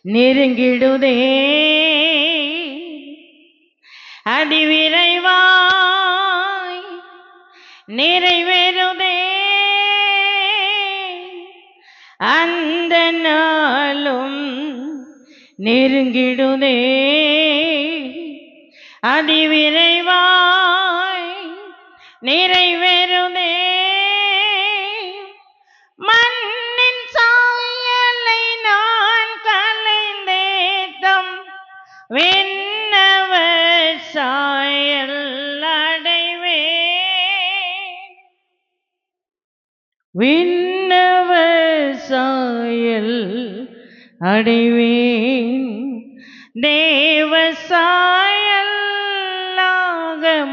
நெருங்கிடுதே அதிவிரைவாய் நிறைவேறுதே அந்த நாளும் நெருங்கிடுதே அதிவிரைவாய் நிறைவேறுதே மண்ணின் சாயலை நான் கலைந்தேத்தம் விண்ணவர் சாயல் அடைவே விண்ணவர் சாயல் அடைவேன் தேவ சாயலாக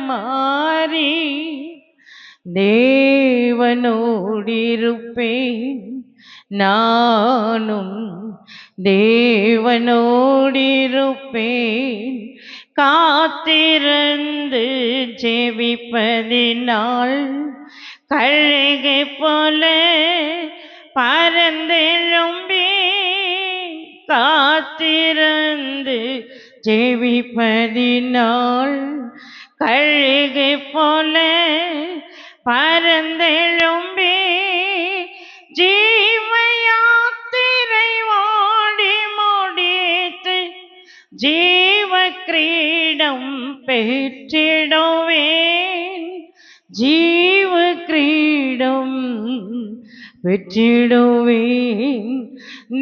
மாறி தேவனோடிருப்பேன் நானும் தேவனோடிருப்பேன் காத்திருந்து ஜெபிப்பதினால் கழுகை போல பறந்தெழும்பி காத்திருந்து ஜெபிப்பதினால் கழுகை போல பறந்தெழும்பி ஜீவ யாத்திரை ஓடி முடித்து ஜீவ கிரீடம் பெற்றிடுவேன் ஜீவ கிரீடம் பெற்றிடுவேன்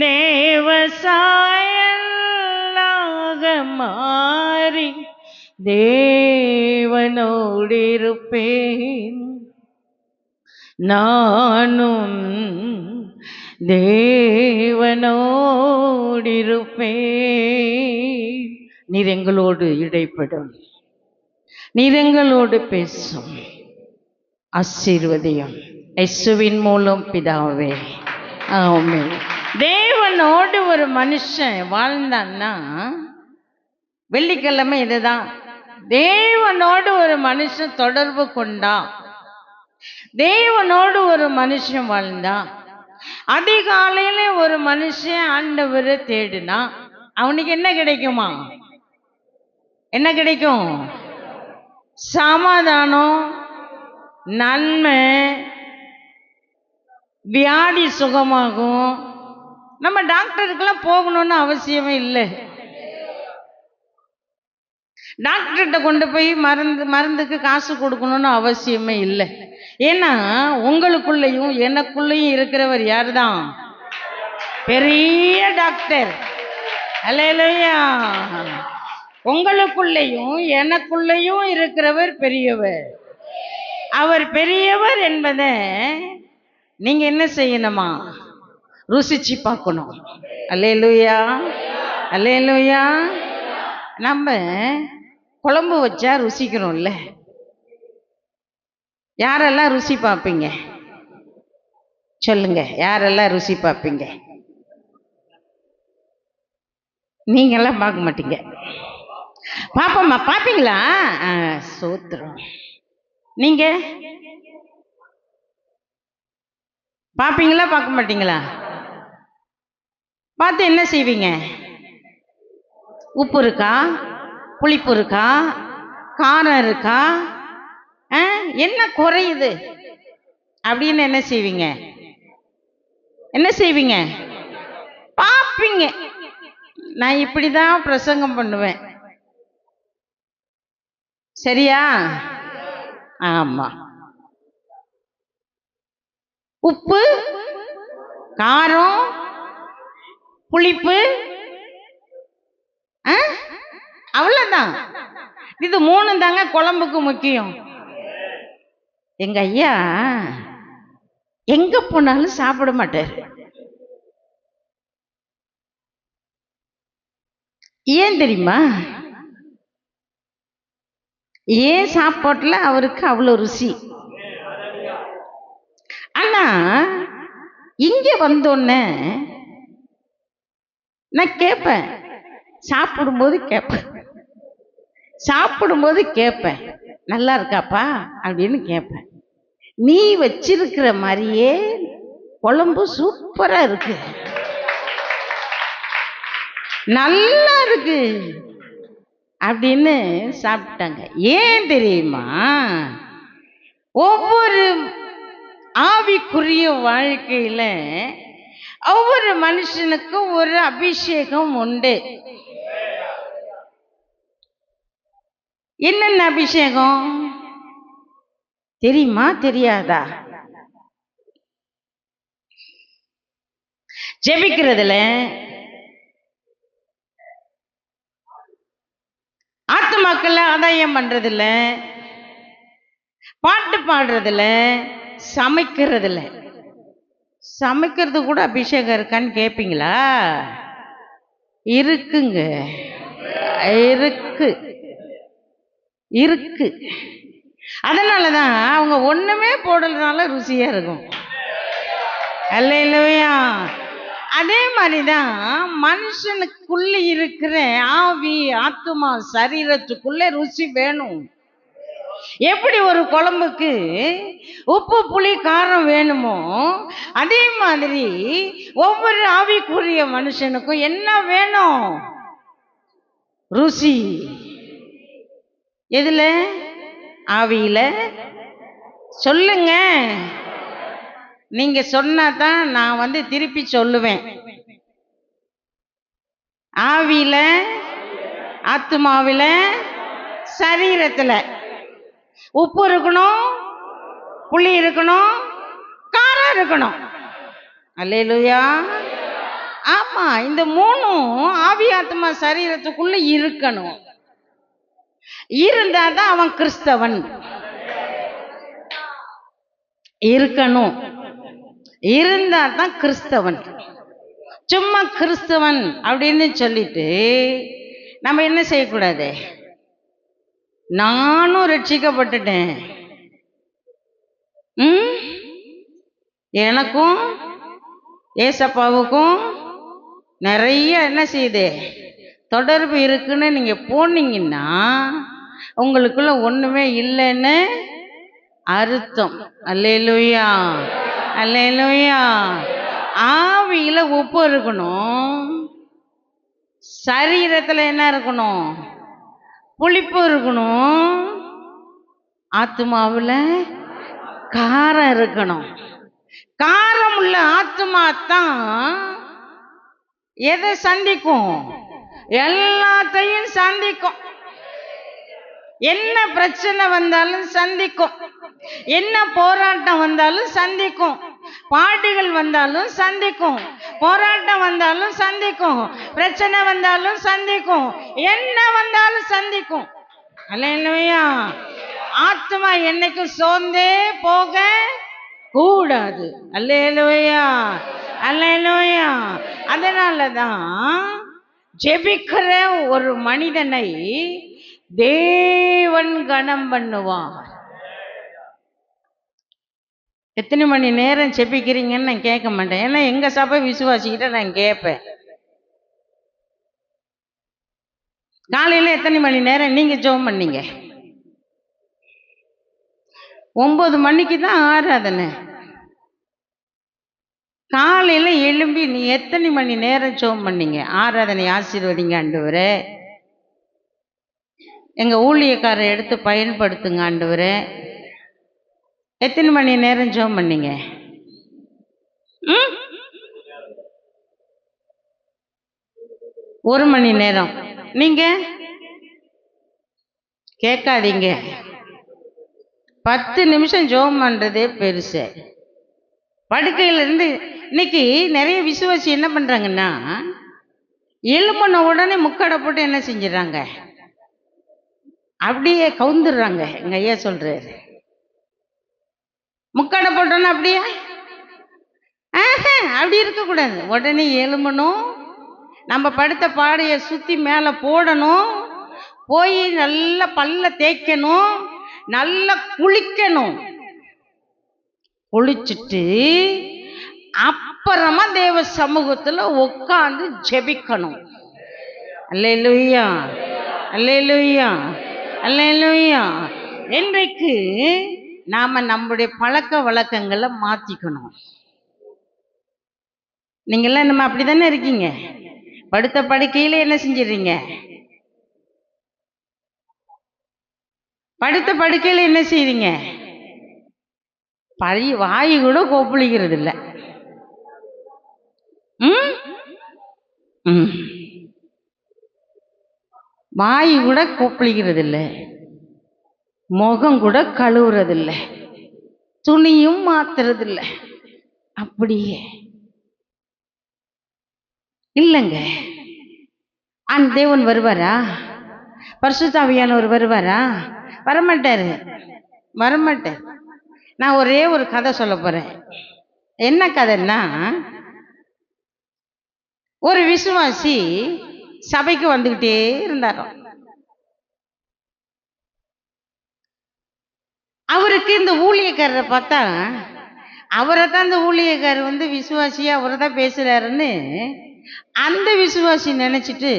தேவ சாயலாக மாறி தேவனோடிருப்பேன் நானும் தேவனோடிருப்பேன். நீர் எங்களோடு இடைப்படும், நீர் எங்களோடு பேசும், ஆசீர்வதியும் இயேசுவின் மூலம் பிதாவே, ஆமென். தேவனோடு ஒரு மனுஷன் வாழ்ந்தான்னா வெள்ளிக்கிழமை இதுதான், தேவனோடு ஒரு மனுஷன் தொடர்பு கொண்டா, தேவனோடு ஒரு மனுஷன் வாழ்ந்தா, அதிகாலையில ஒரு மனுஷன் ஆண்டவரை தேடினா அவனுக்கு என்ன கிடைக்குமா? என்ன கிடைக்கும்? சமாதானம், நன்மை, வியாதி சுகமாகும். நம்ம டாக்டருக்கெல்லாம் போகணும்னு அவசியமே இல்லை. டாக்டர்கிட்ட கொண்டு போய் மருந்துக்கு காசு கொடுக்கணும்னு அவசியமே இல்லை. ஏன்னா உங்களுக்குள்ளேயும் எனக்குள்ளேயும் இருக்கிறவர் யார் தான்? பெரிய டாக்டர். அல்லேலூயா. உங்களுக்குள்ளேயும் எனக்குள்ளேயும் இருக்கிறவர் பெரியவர். அவர் பெரியவர் என்பதை நீங்க என்ன செய்யணுமா? ருசிச்சு பார்க்கணும். அல்லேலூயா, அல்லேலூயா. நம்ம குழம்பு வச்சா ருசிக்கிறோம்ல, யாரெல்லாம் ருசி பார்ப்பீங்க? சொல்லுங்க, யாரெல்லாம் ருசி பார்ப்பீங்க? நீங்கெல்லாம் பார்க்க மாட்டீங்க. பாப்பம்மா, பார்ப்பீங்களா? சோத்திரம். நீங்க பார்ப்பீங்களா, பார்க்க மாட்டீங்களா? பார்த்து என்ன செய்வீங்க? உப்பு இருக்கா, புளிப்பு இருக்கா, காரம் இருக்கா, என்ன குறையுது அப்படின்னு என்ன செய்வீங்க? என்ன செய்வீங்க? பார்ப்பீங்க. நான் இப்படிதான் பிரசங்கம் பண்ணுவேன், சரியா? ஆமா. உப்பு, காரம், புளிப்பு, அவ்வளவுதான். இது மூணு தாங்க குழம்புக்கு முக்கியம். எங்க ஐயா எங்க போனாலும் சாப்பிட மாட்டார். ஏன் தெரியுமா? ஏன் சாப்பாட்டுல அவருக்கு அவ்வளவு ருசி. ஆனா இங்க வந்தோன்னே நான் கேட்பேன், சாப்பிடும்போது கேட்பேன், நல்லா இருக்காப்பா அப்படின்னு கேட்பேன். நீ வச்சிருக்கிற மாதிரியே குழம்பு சூப்பரா இருக்கு. நல்லா இருக்கு அப்படின்னு சாப்பிட்டாங்க. ஏன் தெரியுமா? ஒவ்வொரு ஆவிக்குரிய வாழ்க்கையில ஒவ்வொரு மனுஷனுக்கும் ஒரு அபிஷேகம் உண்டு. என்னென்ன அபிஷேகம் தெரியுமா? தெரியாதா? ஜெபிக்கிறதுல, ஆத்துமாக்களை ஆதாயம் பண்றதுல, பாட்டு பாடுறதுல, சமைக்கிறதுல. சமைக்கிறது கூட அபிஷேகம் இருக்கான்னு கேட்பீங்களா? இருக்குங்க, இருக்கு இருக்கு. அதனாலதான் அவங்க ஒண்ணுமே போடலனால ருசியா இருக்கும். அல்லேலூயா. அதே மாதிரிதான் மனுஷனுக்குள்ள இருக்கிற ஆவி, ஆத்துமா, சரீரத்துக்குள்ள ருசி வேணும். எப்படி ஒரு குழம்புக்கு உப்பு, புளி, காரம் வேணுமோ அதே மாதிரி ஒவ்வொரு ஆவிக்குரிய மனுஷனுக்கும் என்ன வேணும்? ருசி. எதுல? ஆவியில. சொல்லுங்க. நீங்க சொன்னாதான் நான் திருப்பி சொல்லுவேன். ஆவியில, ஆத்துமாவில, சரீரத்துல. உப்பு இருக்கணும், புளி இருக்கணும், காரம் இருக்கணும். அல்லேலூயா. ஆமா, இந்த மூணும் ஆவி, ஆத்மா, சரீரத்துக்குள்ள இருக்கணும். இருந்தாதான் அவன் கிறிஸ்தவன். இருக்கணும், இருந்தாதான் கிறிஸ்தவன். சும்மா கிறிஸ்தவன் அப்படின்னு சொல்லிட்டு நம்ம என்ன செய்யக்கூடாது? நானும் ரட்சிக்கப்பட்டுட்டேன், எனக்கும் ஏசப்பாவுக்கும் நிறைய என்ன செய்யுது தொடர்பு இருக்குன்னு நீங்க போனீங்கன்னா உங்களுக்குள்ள ஒண்ணுமே இல்லைன்னு அர்த்தம். அல்லேலூயா, அல்லேலூயா. ஆவியில உப்பு இருக்கணும், சரீரத்துல என்ன இருக்கணும்? புளிப்பு இருக்கணும், ஆத்மாவுல காரம் இருக்கணும். காரம் உள்ள ஆத்மா தான் எதை சந்திக்கும்? எல்லாத்தையும் சந்திக்கும். என்ன பிரச்சனை வந்தாலும் சந்திக்கும், என்ன போராட்டம் வந்தாலும் சந்திக்கும், பாடுகள் வந்தாலும் சந்திக்கும், போராட்டம் வந்தாலும் சந்திக்கும், பிரச்சனை வந்தாலும் சந்திக்கும், என்ன வந்தாலும் சந்திக்கும். அல்லேலூயா. ஆத்மா என்னைக்கும் சோர்ந்தே போக கூடாது. அல்லேலூயா, அல்லேலூயா. அதனாலதான் ஜெபிக்கிற ஒரு மனிதனை தேவன் கனம் பண்ணுவார். எத்தனை மணி நேரம் ஜெபிக்கிறீங்கன்னு நான் கேட்க மாட்டேன். ஏன்னா எங்க சபை விசுவாசிக்கிட்ட நான் கேட்பேன், காலையில எத்தனை மணி நேரம் நீங்க ஜெபம் பண்ணீங்க? 9 மணிக்கு தான் ஆராதனை. காலையில எழும்பி நீ எத்தனை மணி நேரம் ஜெபம் பண்ணீங்க? ஆராதனை ஆசீர்வதிங்க ஆண்டவரே, எங்க ஊழியக்காரரை எடுத்து பயன்படுத்துங்க ஆண்டவரே. எத்தனை மணி நேரம் ஜெபம் பண்ணீங்க? 1 மணி நேரம். நீங்க கேட்காதீங்க, 10 நிமிஷம் ஜெபம் பண்றதே பெருசு. படுக்கையில இருந்து இன்னைக்கு நிறைய விசுவாசி என்ன பண்றாங்கன்னா, எழும்பின உடனே முக்கடை போட்டு என்ன செஞ்சிடறாங்க? அப்படியே கவுந்துடுறாங்க. எங்க ஐயா சொல்றாரு, முக்கடை போட்டோன்னா அப்படியே அப்படி இருக்கக்கூடாது. உடனே எழும்பணும், நம்ம படுத்த பாடையை சுத்தி மேல போடணும், போய் நல்லா பல்ல தேய்க்கணும், நல்லா குளிக்கணும். குளிச்சுட்டு அப்புறமா தேவ சமூகத்துல உட்கார்ந்து ஜெபிக்கணும். அல்லேலூயா, அல்லேலூயா, அல்லேலூயா. இன்றைக்கு நாம நம்முடைய பழக்க வழக்கங்களை மாத்திக்கணும். நீங்கெல்லாம் நம்ம அப்படித்தானே இருக்கீங்க. படுத்த படுக்கையில என்ன செஞ்சிடறீங்க? படுத்த படுக்கையில என்ன செய்றீங்க? வாயு கூட கொப்பளிக்கிறது இல்லை. வாயு கூட கொப்பளிக்கிறது இல்லை, முகம் கூட கழுவுறது இல்லை, துணியும் மாத்துறது இல்லை. அப்படியே இல்லைங்க. அந்த தேவன் வருவாரா? பரிசுத்த ஆவியானவர் வருவாரா? வரமாட்டாரு, வரமாட்டார். நான் ஒரே ஒரு கதை சொல்ல போறேன். என்ன கதைன்னா, ஒரு விசுவாசி சபைக்கு வந்துகிட்டே இருந்தாராம். அவருக்கு இந்த ஊழியக்காரரை பார்த்தா, அவரை தான் இந்த ஊழியக்காரர் விசுவாசியா அவரை தான் பேசுறாருன்னு அந்த விசுவாசி நினைச்சிட்டு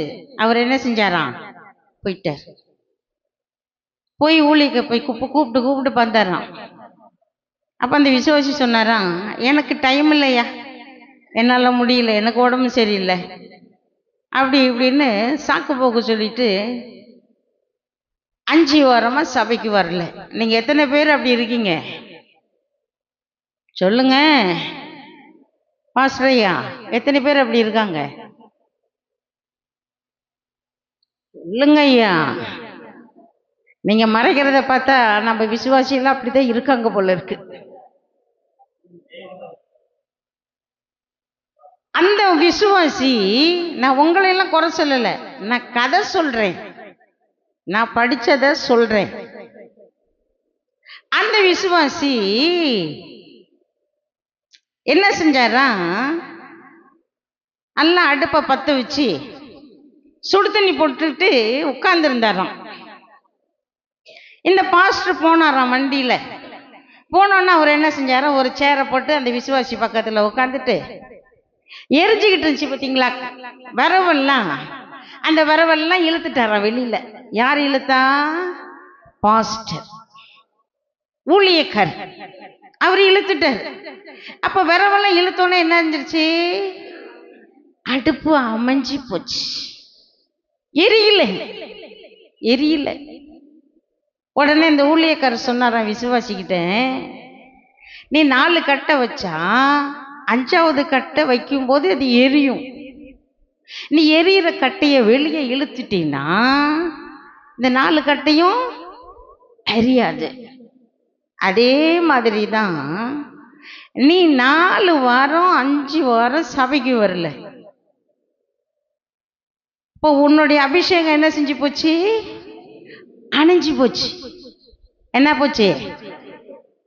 அவர் என்ன செஞ்சாராம்? போயிட்டார். போய் ஊழியக்க போய் கூப்பிட்டு கூப்பிட்டு பார்த்தாராம். அப்ப அந்த விசுவாசி சொன்னாராம், எனக்கு டைம் இல்லையா, என்னால முடியல, எனக்கு உடம்பு சரியில்லை, அப்படி இப்படின்னு சாக்கு போக்கு சொல்லிட்டு 5 வாரமா சபைக்கு வரல. நீங்க எத்தனை பேர் அப்படி இருக்கீங்க சொல்லுங்க பாஸ்டர் ஐயா? எத்தனை பேர் அப்படி இருக்காங்க சொல்லுங்க ஐயா. நீங்க மறைக்கிறத பார்த்தா நம்ம விசுவாசியெல்லாம் அப்படிதான் இருக்காங்க போல இருக்கு. அந்த விசுவாசி, நான் உங்களை எல்லாம் குறை சொல்லல, நான் கதை சொல்றேன், நான் படிச்சத சொல்றேன். அந்த விசுவாசி என்ன செஞ்சாரா, நல்லா அடுப்பை பத்த வச்சு சுடு தண்ணி போட்டுட்டு உட்கார்ந்து இருந்தாராம். இந்த பாஸ்டர் போனாராம் வண்டியில. போனோன்னா அவர் என்ன செஞ்சாரா, ஒரு சேரை போட்டு அந்த விசுவாசி பக்கத்துல உட்காந்துட்டு எரிஞ்சுக்கிட்டு இருந்துச்சு பார்த்தீங்களா வரவெல்லாம், அந்த வரவெல்லாம் இழுத்துட்டாராம் வெளியில. யார் இழுத்தா? பாஸ்டர், ஊழியக்கார், அவர் இழுத்துட்டார். அப்ப வரவெல்லாம் இழுத்தோன்னே என்ன இருந்துச்சு, அடுப்பு அமைஞ்சு போச்சு, எரியல எரியல. உடனே இந்த ஊழியக்காரர் சொன்னாராம் விசுவாசிக்கிட்ட, நீ 4 கட்டை வச்சா 5வது கட்டை வைக்கும் போது அது எரியும், நீ எரியிற கட்டைய வெளியே இழுத்துட்டீன்னா இந்த 4 கட்டையும் எரியாது. அதே மாதிரி தான் நீ 4 வாரம் 5 வாரம் சபைக்கு வரல, இப்போ உன்னுடைய அபிஷேகம் என்ன செஞ்சு போச்சு, அணைஞ்சு போச்சு. என்ன போச்சு?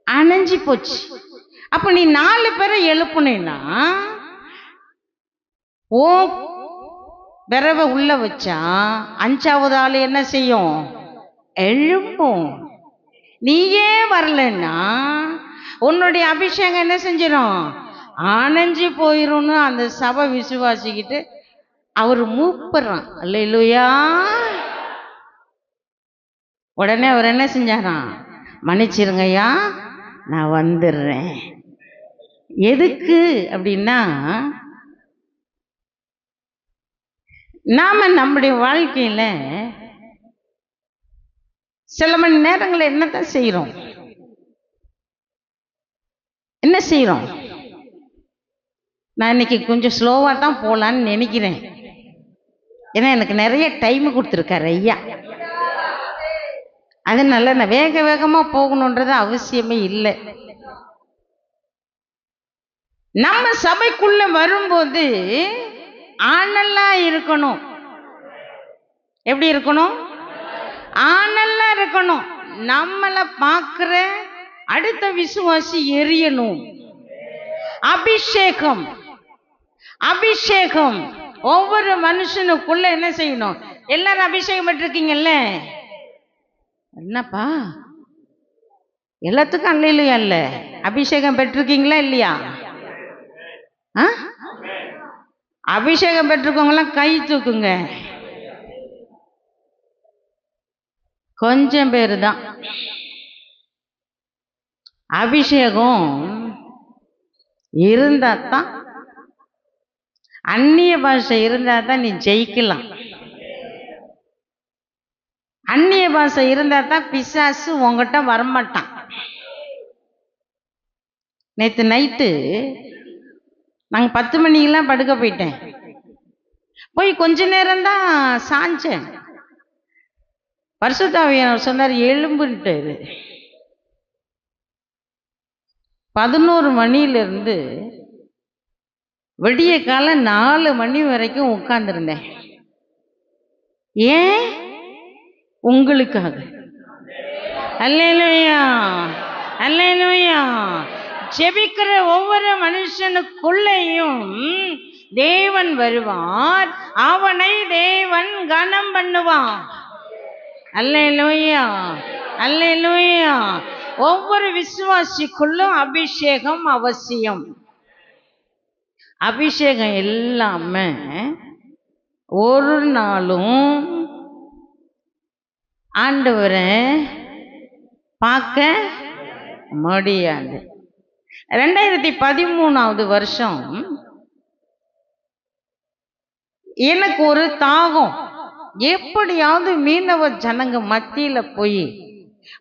அணைஞ்சு போச்சு. அப்ப நீ 4 பேரை எழுப்புனா ஓ விரவ உள்ள வச்சா 5வது ஆள் என்ன செய்யும்? எழும்பும். நீயே வரலன்னா உன்னுடைய அபிஷேகம் என்ன செஞ்சிடும்? அணைஞ்சு போயிரும்னு அந்த சபை விசுவாசிக்கிட்டு அவர் மூப்பறான். அல்லேலூயா. உடனே அவர் என்ன செஞ்சாராம், மன்னிச்சிருங்கய்யா நான் வந்துடுறேன். எதுக்கு அப்படின்னா, நாம நம்முடைய வாழ்க்கையில சில மணி நேரங்களில் என்னத்தான் செய்யறோம், என்ன செய்யறோம்? நான் இன்னைக்கு கொஞ்சம் ஸ்லோவா தான் போலான்னு நினைக்கிறேன். ஏன்னா எனக்கு நிறைய டைம் கொடுத்துருக்காரு ஐயா, அதனால நான் வேக வேகமா போகணுன்றது அவசியமே இல்லை. நம்ம சபைக்குள்ள வரும்போது ஆனல்லா இருக்கணும். எப்படி இருக்கணும்? ஆனல்லா இருக்கணும். நம்மளை பார்க்கிற அடுத்த விசுவாசி எரியணும். அபிஷேகம், அபிஷேகம் ஒவ்வொரு மனுஷனுக்குள்ள என்ன செய்யணும்? எல்லாரும் அபிஷேகம் பெற்றிருக்கீங்கல்ல, என்னப்பா எல்லாத்துக்கும் அல்லையா? இல்ல அபிஷேகம் பெற்றிருக்கீங்களா இல்லையா? அபிஷேகம் பெற்றிருக்கவங்களாம் கை தூக்குங்க. கொஞ்சம் பேரு தான். அபிஷேகம் இருந்தா தான் அந்நிய பாஷை இருந்தால் தான் நீ ஜெயிக்கலாம். அந்நிய பாஷை இருந்தால் தான் பிசாசு உங்ககிட்ட வரமாட்டான். நேற்று நைட்டு நாங்கள் 10 மணிக்கெல்லாம் படுக்க போயிட்டேன். போய் கொஞ்ச நேரம்தான் சாஞ்சேன். பரிசுத்தாவியானவர் சொன்னார் எலும்புன்ட்டு. 11 மணியிலிருந்து விடிய காலம் 4 மணி வரைக்கும் உட்கார்ந்துருந்தேன். ஏன்? உங்களுக்காக. அல்லேலூயா, அல்லேலூயா. ஜெபிக்கிற ஒவ்வொரு மனுஷனுக்குள்ளேயும் தேவன் வருவார், அவனை தேவன் கனம் பண்ணுவான். அல்லேலூயா, அல்லேலூயா. ஒவ்வொரு விசுவாசிக்குள்ளும் அபிஷேகம் அவசியம். அபிஷேகம் இல்லாம ஒரு நாளும் ஆண்டவரை பார்க்க முடியாது. 2013 வருஷம் எனக்கு ஒரு தாகம், எப்படியாவது மீனவ ஜனங்க மத்தியில போய்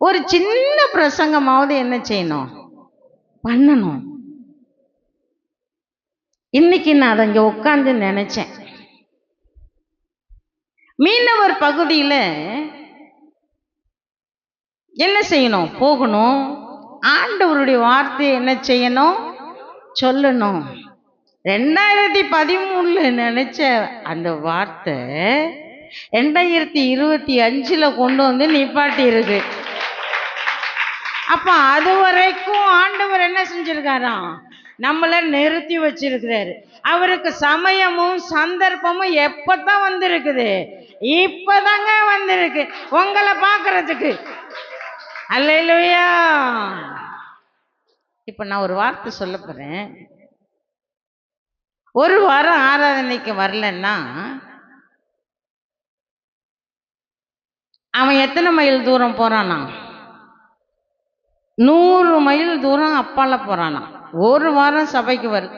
ஒரு சின்ன பிரசங்கமாவது என்ன செய்யணும், பண்ணணும். இன்னைக்கு நான் அதை இங்க உட்கார்ந்து நினைச்சேன். மீனவர் பகுதியில என்ன செய்யணும், போகணும். ஆண்டவருடைய வார்த்தையை என்ன செய்யணும், சொல்லணும். 2013 நினைச்ச அந்த வார்த்தை 2025 கொண்டு வந்து நிப்பாட்டி இருக்கு. அப்ப அது வரைக்கும் ஆண்டவர் என்ன செஞ்சிருக்காராம், நம்மள நிறுத்தி வச்சிருக்கிறாரு. அவருக்கு சமயமும் சந்தர்ப்பமும் எப்பதான் வந்திருக்குது, இப்பதாங்க வந்திருக்கு உங்களை பார்க்கறதுக்கு. அல்லேலூயா. இப்ப நான் ஒரு வார்த்தை சொல்ல போறேன். ஒரு வாரம் ஆராதனைக்கு வரலன்னா அவன் எத்தனை மைல் தூரம் போறானா, 100 மைல் தூரம் அப்பால போறானா. ஒரு வாரம் சபைக்கு வரு.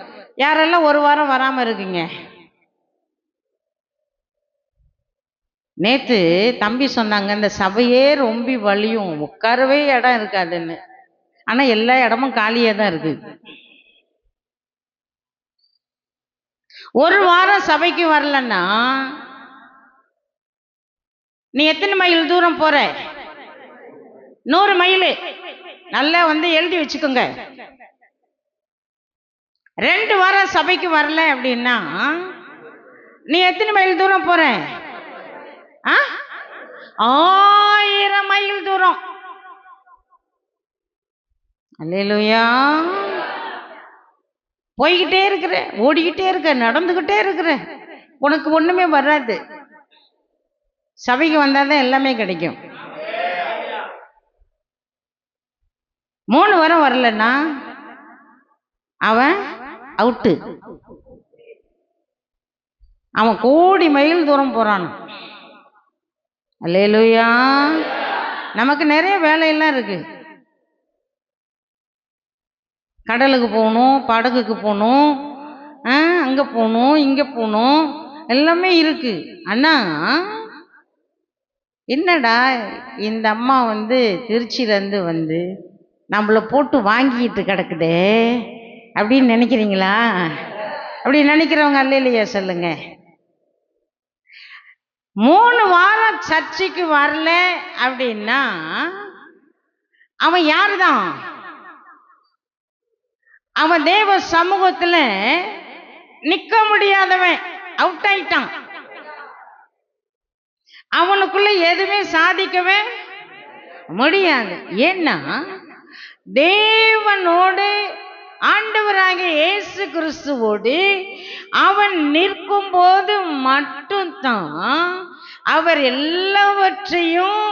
யாரெல்லாம் ஒரு வாரம் வராம இருக்கீங்க? நேத்து தம்பி சொன்னாங்க இந்த சபையே ரொம்ப வலியும், உட்காரவே இடம் இருக்காதுன்னு. ஆனா எல்லா இடமும் காலியா தான் இருக்கு. ஒரு வாரம் சபைக்கு வரலன்னா நீ எத்தனை மைல் தூரம் போற? 100 மைல். நல்லா எழுதி வச்சுக்கோங்க. 2 வாரம் சபைக்கு வரல அப்படின்னா நீ எத்தனை மைல் தூரம் போற? 1000 மைல் தூரம். அல்லேலூயா. போய்கிட்டே இருக்கிற, ஓடிக்கிட்டே இருக்க, நடந்துகிட்டே இருக்கிற, உனக்கு ஒண்ணுமே வராது. சபைக்கு வந்தாதான் எல்லாமே கிடைக்கும். 3 வாரம் வரலன்னா அவன் அவுட்டு. அவன் கோடி மைல் தூரம் போறான். அல்லேலூயா. நமக்கு நிறைய வேலையெல்லாம் இருக்கு. கடலுக்கு போகணும், படகுக்கு போகணும், அங்க போகணும், இங்க போகணும், எல்லாமே இருக்கு. அண்ணா என்னடா இந்த அம்மா திருச்சியிலேருந்து நம்மளை போட்டு வாங்கிட்டு கிடக்குதே அப்படின்னு நினைக்கிறீங்களா? அப்படி நினைக்கிறவங்க அல்லேலூயா சொல்லுங்க. 3 வாரம் சர்ச்சைக்கு வரல அப்படின்னா அவன் யாருதான்? அவன் தேவ சமூகத்துல நிக்க முடியாதவன், அவுட் ஆயிட்டான். அவனுக்குள்ள எதுவுமே சாதிக்கவே முடியாது. ஏன்னா தேவனோடு, ஆண்டவராகிய இயேசு கிறிஸ்துவோடு அவன் நிற்கும் போது மட்டும்தான் அவர் எல்லாவற்றையும்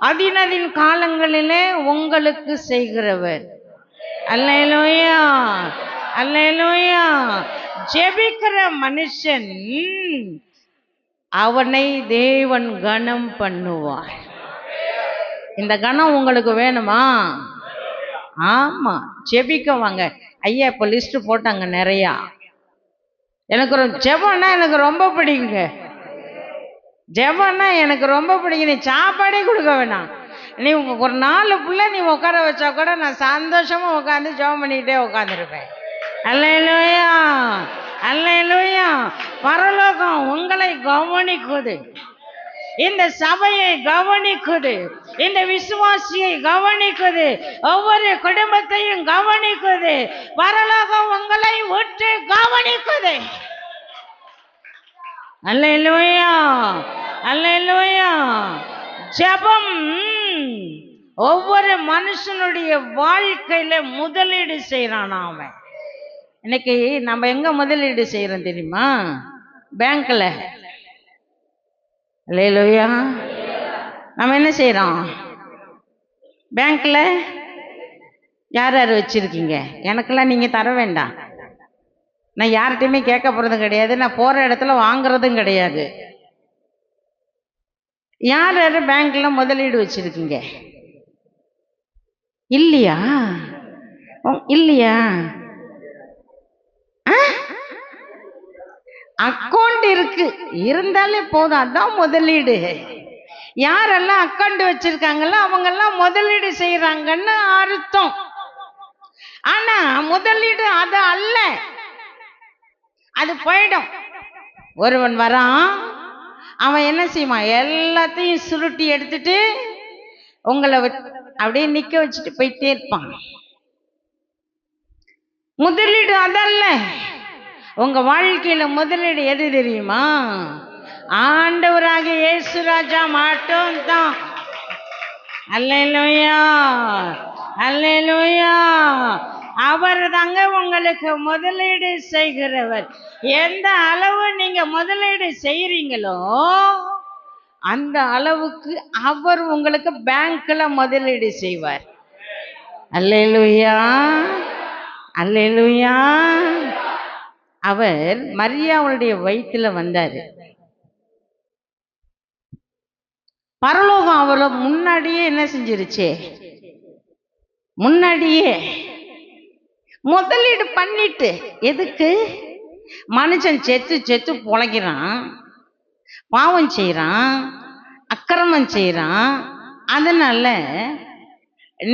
அதினதின் காலங்களிலே உங்களுக்கு செய்கிறவர். அல்லேலூயா, அல்லேலூயா. ஜெபிக்கிற மனுஷன் அவனை தேவன் கனம் பண்ணுவார். இந்த கனம் உங்களுக்கு வேணுமா? ஆமா, ஜெபிக்க வாங்க. ஐயா இப்ப லிஸ்ட் போட்டாங்க நிறையா. எனக்கு ஒரு ஜெபம்னா எனக்கு ரொம்ப பிடிக்குங்க. ஜெபம்னா எனக்கு ரொம்ப பிடிக்கும். நீ சாப்பாடே கொடுக்க வேணாம், நீ ஒரு 4 புள்ள நீ உட்கார வச்சா கூட நான் சந்தோஷமா உட்காந்து ஜெபம் பண்ணிக்கிட்டே உட்காந்துருப்பேன். அல்லேலூயா, அல்லேலூயா. பரலோகம் உங்களை கவனிக்குது, இந்த சபையை கவனிக்குது, இந்த விசுவாசியை கவனிக்குது, ஒவ்வொரு குடும்பத்தையும் கவனிக்குது. பரலோகம் உங்களை விட்டு கவனிக்குது. அல்லேலூயா, அல்லேலூயா. ஜெபம் ஒவ்வொரு மனுஷனுடைய வாழ்க்கையில முதலீடு செய்யறான். அவன் இன்னைக்கு நம்ம எங்க முதலீடு செய்யறோம் தெரியுமா? பேங்க்ல. அல்லேலூயா. நம்ம என்ன செய்யறோம் பேங்க்ல? யார் யார் வச்சிருக்கீங்க? எனக்கெல்லாம் நீங்க தர வேண்டாம், நான் யார்கிட்டையுமே கேட்க போறதும் கிடையாது, நான் போற இடத்துல வாங்குறதும் கிடையாது. யார் யார் பேங்க்ல முதலீடு வச்சிருக்கீங்க? இல்லையா? இல்லையா? அக்கௌண்ட் இருக்கு, இருந்தாலே போதும், அதான் முதலீடு. யாரெல்லாம் அக்கௌண்ட் வச்சிருக்காங்களோ அவங்க எல்லாம் முதலீடு செய்யறாங்கன்னு அர்த்தம். ஆனா முதலீடு அது அல்ல, அது போயிடும். ஒருவன் வரான், அவன் என்ன செய்வான்? எல்லாத்தையும் சுருட்டி எடுத்துட்டு உங்களை அப்படியே நிக்க வச்சுட்டு போயிட்டே இருப்பான். முதலீடு அதல்ல. உங்க வாழ்க்கையில முதலீடு எது தெரியுமா? ஆண்டவராகிய இயேசு ராஜா மட்டும் தான். அல்லேலூயா, அல்லேலூயா. அவர் தாங்க உங்களுக்கு முதலீடு செய்கிறவர். எந்த அளவு நீங்க முதலீடு செய்யறீங்களோ அந்த அளவுக்கு அவர் உங்களுக்கு பேங்க்ல முதலீடு செய்வார். அல்லேலூயா, அல்லேலூயா. அவர் மரியாளுடைய வயிற்றுல வந்தாரு. பரலோகம் அவரை முன்னாடியே என்ன செஞ்சிருச்சு? முன்னாடியே முதலீடு பண்ணிட்டு. எதுக்கு? மனுஷன் செத்து செத்து பொழைக்கிறான், பாவம் செய்யறான், அக்கிரமம் செய்யறான். அதனால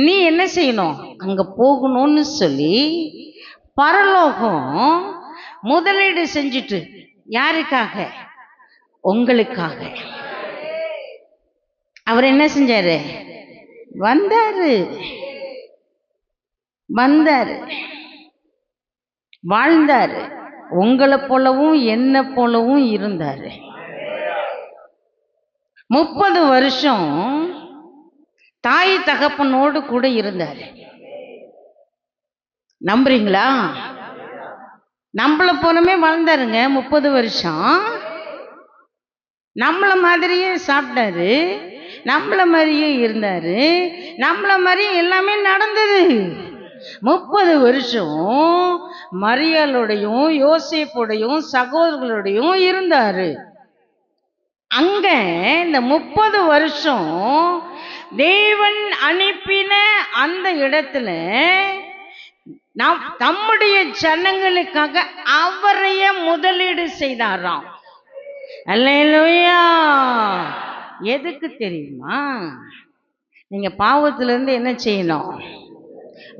நீ என்ன செய்யணும்? அங்க போகணும்னு சொல்லி பரலோகம் முதலீடு செஞ்சுட்டு. யாருக்காக? உங்களுக்காக. அவர் என்ன செஞ்சாரு? வந்தாரு, வந்தாரு, வாழ்ந்தாரு. உங்களை போலவும் என்ன போலவும் இருந்தாரு. 30 வருஷம் தாய் தகப்பனோடு கூட இருந்தாரு. நம்புறீங்களா? நம்மள போலமே வாழ்ந்தாருங்க 30 வருஷம். நம்மள மாதிரியே சாப்பிட்டாரு, நம்மள மாதிரியே இருந்தாரு, நம்மள மாதிரியே எல்லாமே நடந்தது. 30 வருஷம் மரியாளோடையும் யோசேப்போடையும் சகோதரர்களோடையும் இருந்தாரு. அங்க இந்த 30 வருஷம் தேவன் அனுப்பின அந்த இடத்துல நாம் தம்முடைய ஜனங்களுக்காக அவரையே முதலீடு செய்தாராம். அல்லேலூயா. எதுக்கு தெரியுமா? நீங்க பாவத்திலிருந்து என்ன செய்யணும்?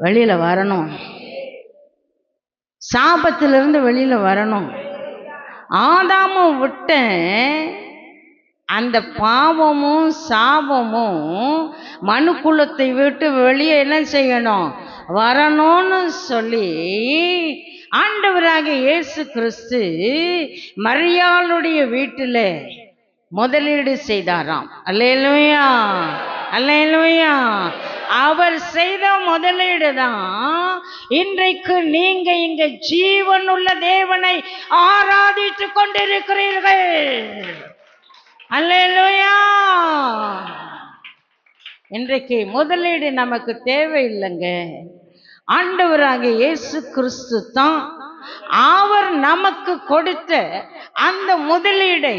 வெளியில வரணும். சாபத்திலிருந்து வெளியில வரணும். ஆதாம விட்ட அந்த பாவமும் சாபமும் மனுக்குலத்தை விட்டு வெளியே என்ன செய்யணும்? வரணும்னு சொல்லி ஆண்டவராகிய இயேசு கிறிஸ்து மரியாளுடைய வீட்டில் முதலீடு செய்தாராம். அல்லேலூயா, அல்லேலூயா. அவர் செய்த முதலீடு தான் இன்றைக்கு நீங்க இங்க ஜீவனுள்ள தேவனை ஆராதித்து கொண்டிருக்கிறீர்கள். அல்லேலூயா. இன்றைக்கு முதலீடு நமக்கு தேவையில்லைங்க. ஆண்டவராகிய இயேசு கிறிஸ்து தான் அவர் நமக்கு கொடுத்த அந்த முதலீடை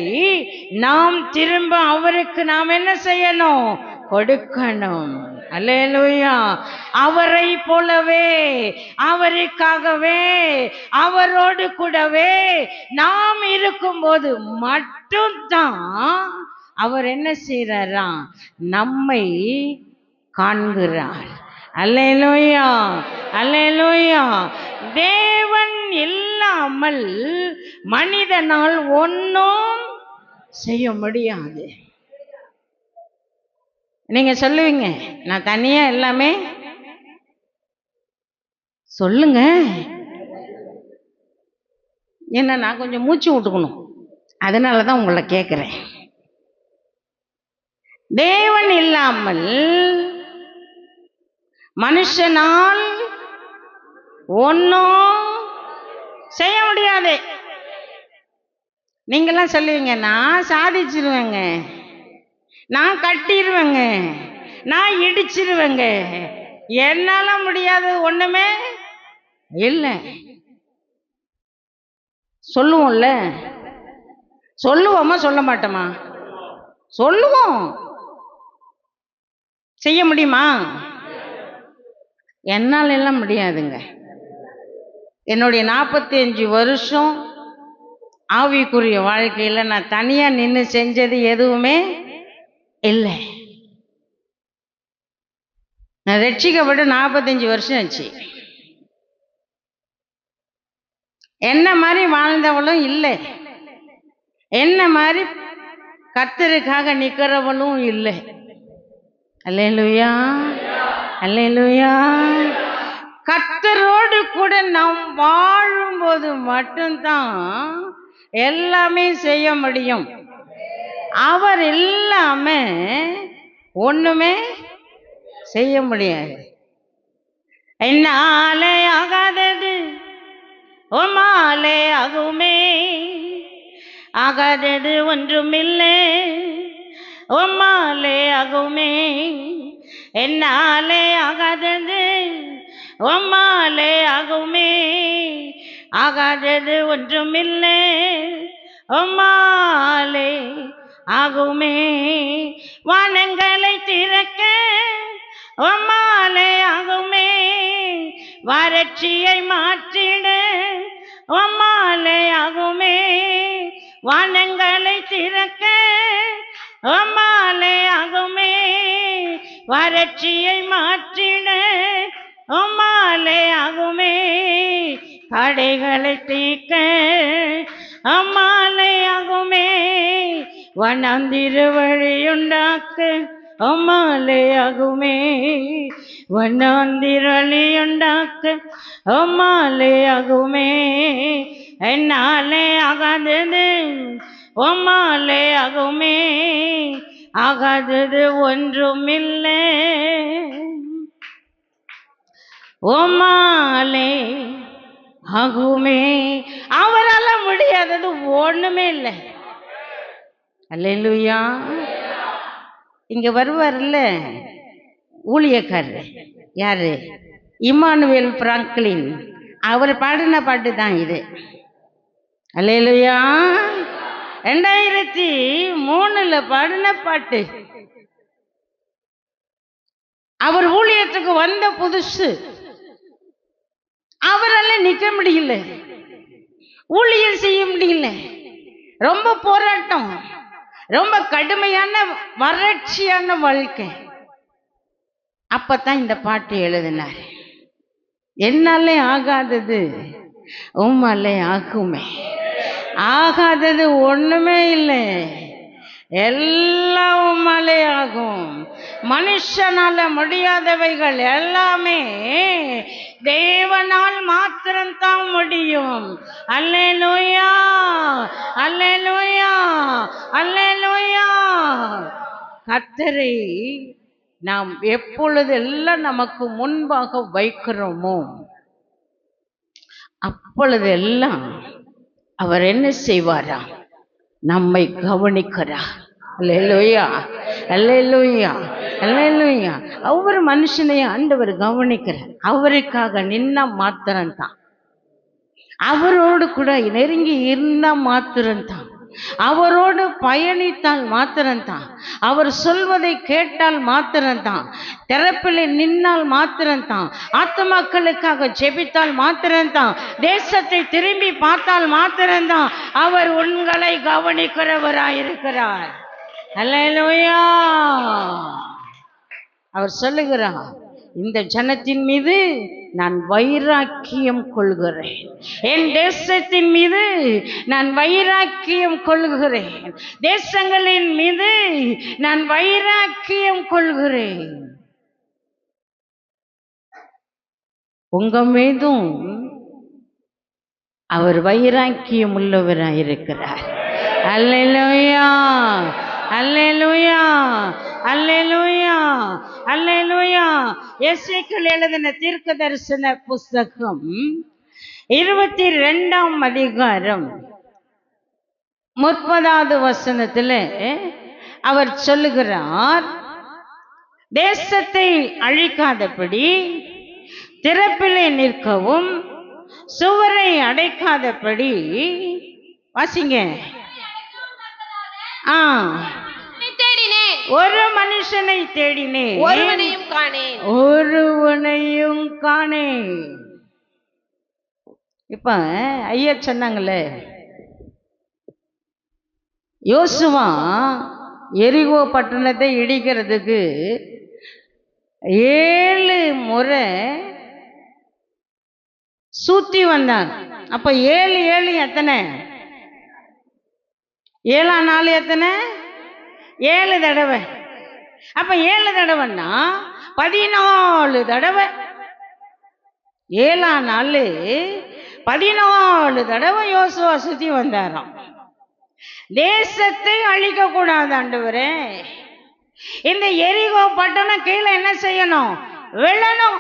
நாம் திரும்ப அவருக்கு நாம் என்ன செய்யணும்? கொடுக்கணும். அல்லேலூயா. அவரை போலவே, அவருக்காகவே, அவரோடு கூடவே நாம் இருக்கும்போது மட்டும்தான் அவர் என்ன செய்யறாராம்? நம்மை காண்கிறார். அல்லேலூயா, அல்லேலூயா. தேவன் இல்லாமல் மனிதனால் ஒன்றும் செய்ய முடியாது. நீங்க சொல்லுவீங்க, நான் தனியா எல்லாமே சொல்லுங்க. என்ன நான் கொஞ்சம் மூச்சு விட்டுக்கணும், அதனாலதான் உங்களை கேட்கிறேன். தேவன் இல்லாமல் மனுஷனால் ஒன்னும் செய்ய முடியாது. நீங்கெல்லாம் சொல்லுவீங்க, நான் சாதிச்சிருவேங்க, நான் கட்டிடுவேங்க, நான் இடிச்சிருவேங்க. என்னால முடியாது ஒண்ணுமே இல்லை. சொல்லுவோம்ல, சொல்லுவோமா சொல்ல மாட்டோமா? சொல்லுவோம். செய்ய முடியுமா? என்னால் எல்லாம் முடியாதுங்க. என்னுடைய 45 வருஷம் ஆவிக்குரிய வாழ்க்கையில நான் தனியா நின்று செஞ்சது எதுவுமே இல்லை. நான் ரட்சிக்கப்பட்டு 45 வருஷம் ஆச்சு. என்ன மாதிரி வாழ்ந்தவளும் இல்லை, என்ன மாதிரி கர்த்தருக்காக நிக்கிறவளும் இல்லை. அல்லேலூயா, அல்லேலூயா. கர்த்தரோடு கூட நாம் வாழும்போது மட்டும்தான் எல்லாமே செய்ய முடியும். அவர் இல்லாம ஒண்ணுமே செய்ய முடியாது. என்னாலே ஆகாதது உம்மாலே ஆகுமே, ஆகாதது ஒன்றுமில்லை உம்மாலே ஆகுமே. என்னாலே ஆகாதது உம்மாலே ஆகுமே, ஆகாதது ஒன்றுமில்லை உம்மாலே ஆகுமே. வானங்களை திறக்க உம்மாலே ஆகுமே, வறட்சியை மாற்றிட உம்மாலே ஆகுமே. வானங்களை திறக்க உம்மாலே ஆகுமே, வறட்சியை மாற்றிட உம்மாலே ஆகுமே. தடைகளை தீர்க்க உம்மாலே ஆகுமே, வனாந்திர வழியுண்டாக்க உம்மாலே ஆகுமே, வனாந்திர வழியுண்டாக்க உம்மாலே ஆகுமே. என்னாலே ஆகாதது உம்மாலே ஆகுமே, ஆகாதது ஒன்றுமில்லை உம்மாலே ஆகுமே. அவரால் முடியாதது ஒண்ணுமே இல்லை. அல்லேலூயா. இங்க வருவார்ல ஊழியக்காரர், யாரு? Emmanuel Franklin. அவர் பாடின பாட்டு தான் இது. அல்லேலூயா. 2003 பாடின பாட்டு. அவர் ஊழியத்துக்கு வந்த புதுசு. அவரால் நிக்க முடியல, ஊழியம் செய்ய முடியல, ரொம்ப போராட்டம், ரொம்ப கடுமையான வறட்சியான வாழ்க்கை. அப்பதான் இந்த பாட்டு எழுதினார். என்னாலே ஆகாதது உம்மாலே ஆகுமே, ஆகாதது ஒண்ணுமே இல்லை, எல்லாம் உம்மாலே ஆகும். மனுஷனால முடியாதவைகள் எல்லாமே தேவனால் மாத்திரம்தான் முடியும். அல்லேலூயா, அல்லேலூயா, அல்லேலூயா. கர்த்தரை நாம் எப்பொழுதெல்லாம் நமக்கு முன்பாக வைக்கிறோமோ அப்பொழுதெல்லாம் அவர் என்ன செய்வாரா? நம்மை கவனிக்கிறார். அல்லேலூயா, அல்லேலூயா, அல்லேலூயா. ஒவ்வொரு மனுஷனையும் ஆண்டவர் கவனிக்கிறார். அவருக்காக நின்னா மாத்திரம்தான், அவரோடு கூட நெருங்கி இருந்தா மாத்திரம்தான் அவரோடு பயணித்தால் மாத்திரம்தான், அவர் சொல்வதை கேட்டால் மாத்திரம்தான், திறப்பில் நின்னால் மாத்திரம்தான், ஆத்துமாக்களுக்காக ஜெபித்தால் மாத்திரம்தான், தேசத்தை திரும்பி பார்த்தால் மாத்திரம்தான் அவர் உங்களை கவனிக்கிறவராயிருக்கிறார். அல்லேலூயா. அவர் சொல்லுகிறார், இந்த ஜனத்தின் மீது நான் வைராக்கியம் கொள்கிறேன், என் தேசத்தின் மீது நான் வைராக்கியம் கொள்கிறேன், தேசங்களின் மீது நான் வைராக்கியம் கொள்கிறேன். உங்க மீதும் அவர் வைராக்கியம் உள்ளவராயிருக்கிறார். அல்லேலூயா, அல்லேலூயா, அல்லேலூயா, அல்லேலூயா. எசேக்கியேல் எழுதின தீர்க்க தரிசன புஸ்தகம் 22ஆம் அதிகாரம் 30வது வசனத்தில் அவர் சொல்லுகிறார், தேசத்தை அழிக்காதபடி திறப்பிலே நிற்கவும் சுவரை அடைக்காதபடி, வாசிங்க. ஒரு மனுஷனை தேடினேன், ஒருவனையும் காணேன், ஒருவனையும் காணேன். இப்ப ஐயா சொன்னாங்களே, யோசுவா எரிகோ பட்டணத்தை இடிக்கிறதுக்கு 7 முறை சுத்தி வந்தார். அப்ப 7 7 எத்தனை? 7ஆம் நாள் எத்தனை? 7 தடவை. அப்ப 7 தடவைன்னா 14 தடவை. 7ஆம் நாள் 14 தடவை யோசுவா சுத்தி வந்தாராம். தேசத்தை அழிக்க கூடாது ஆண்டவரே, இந்த எரிகோ பட்டணம் கீழே என்ன செய்யணும்? விழணும்.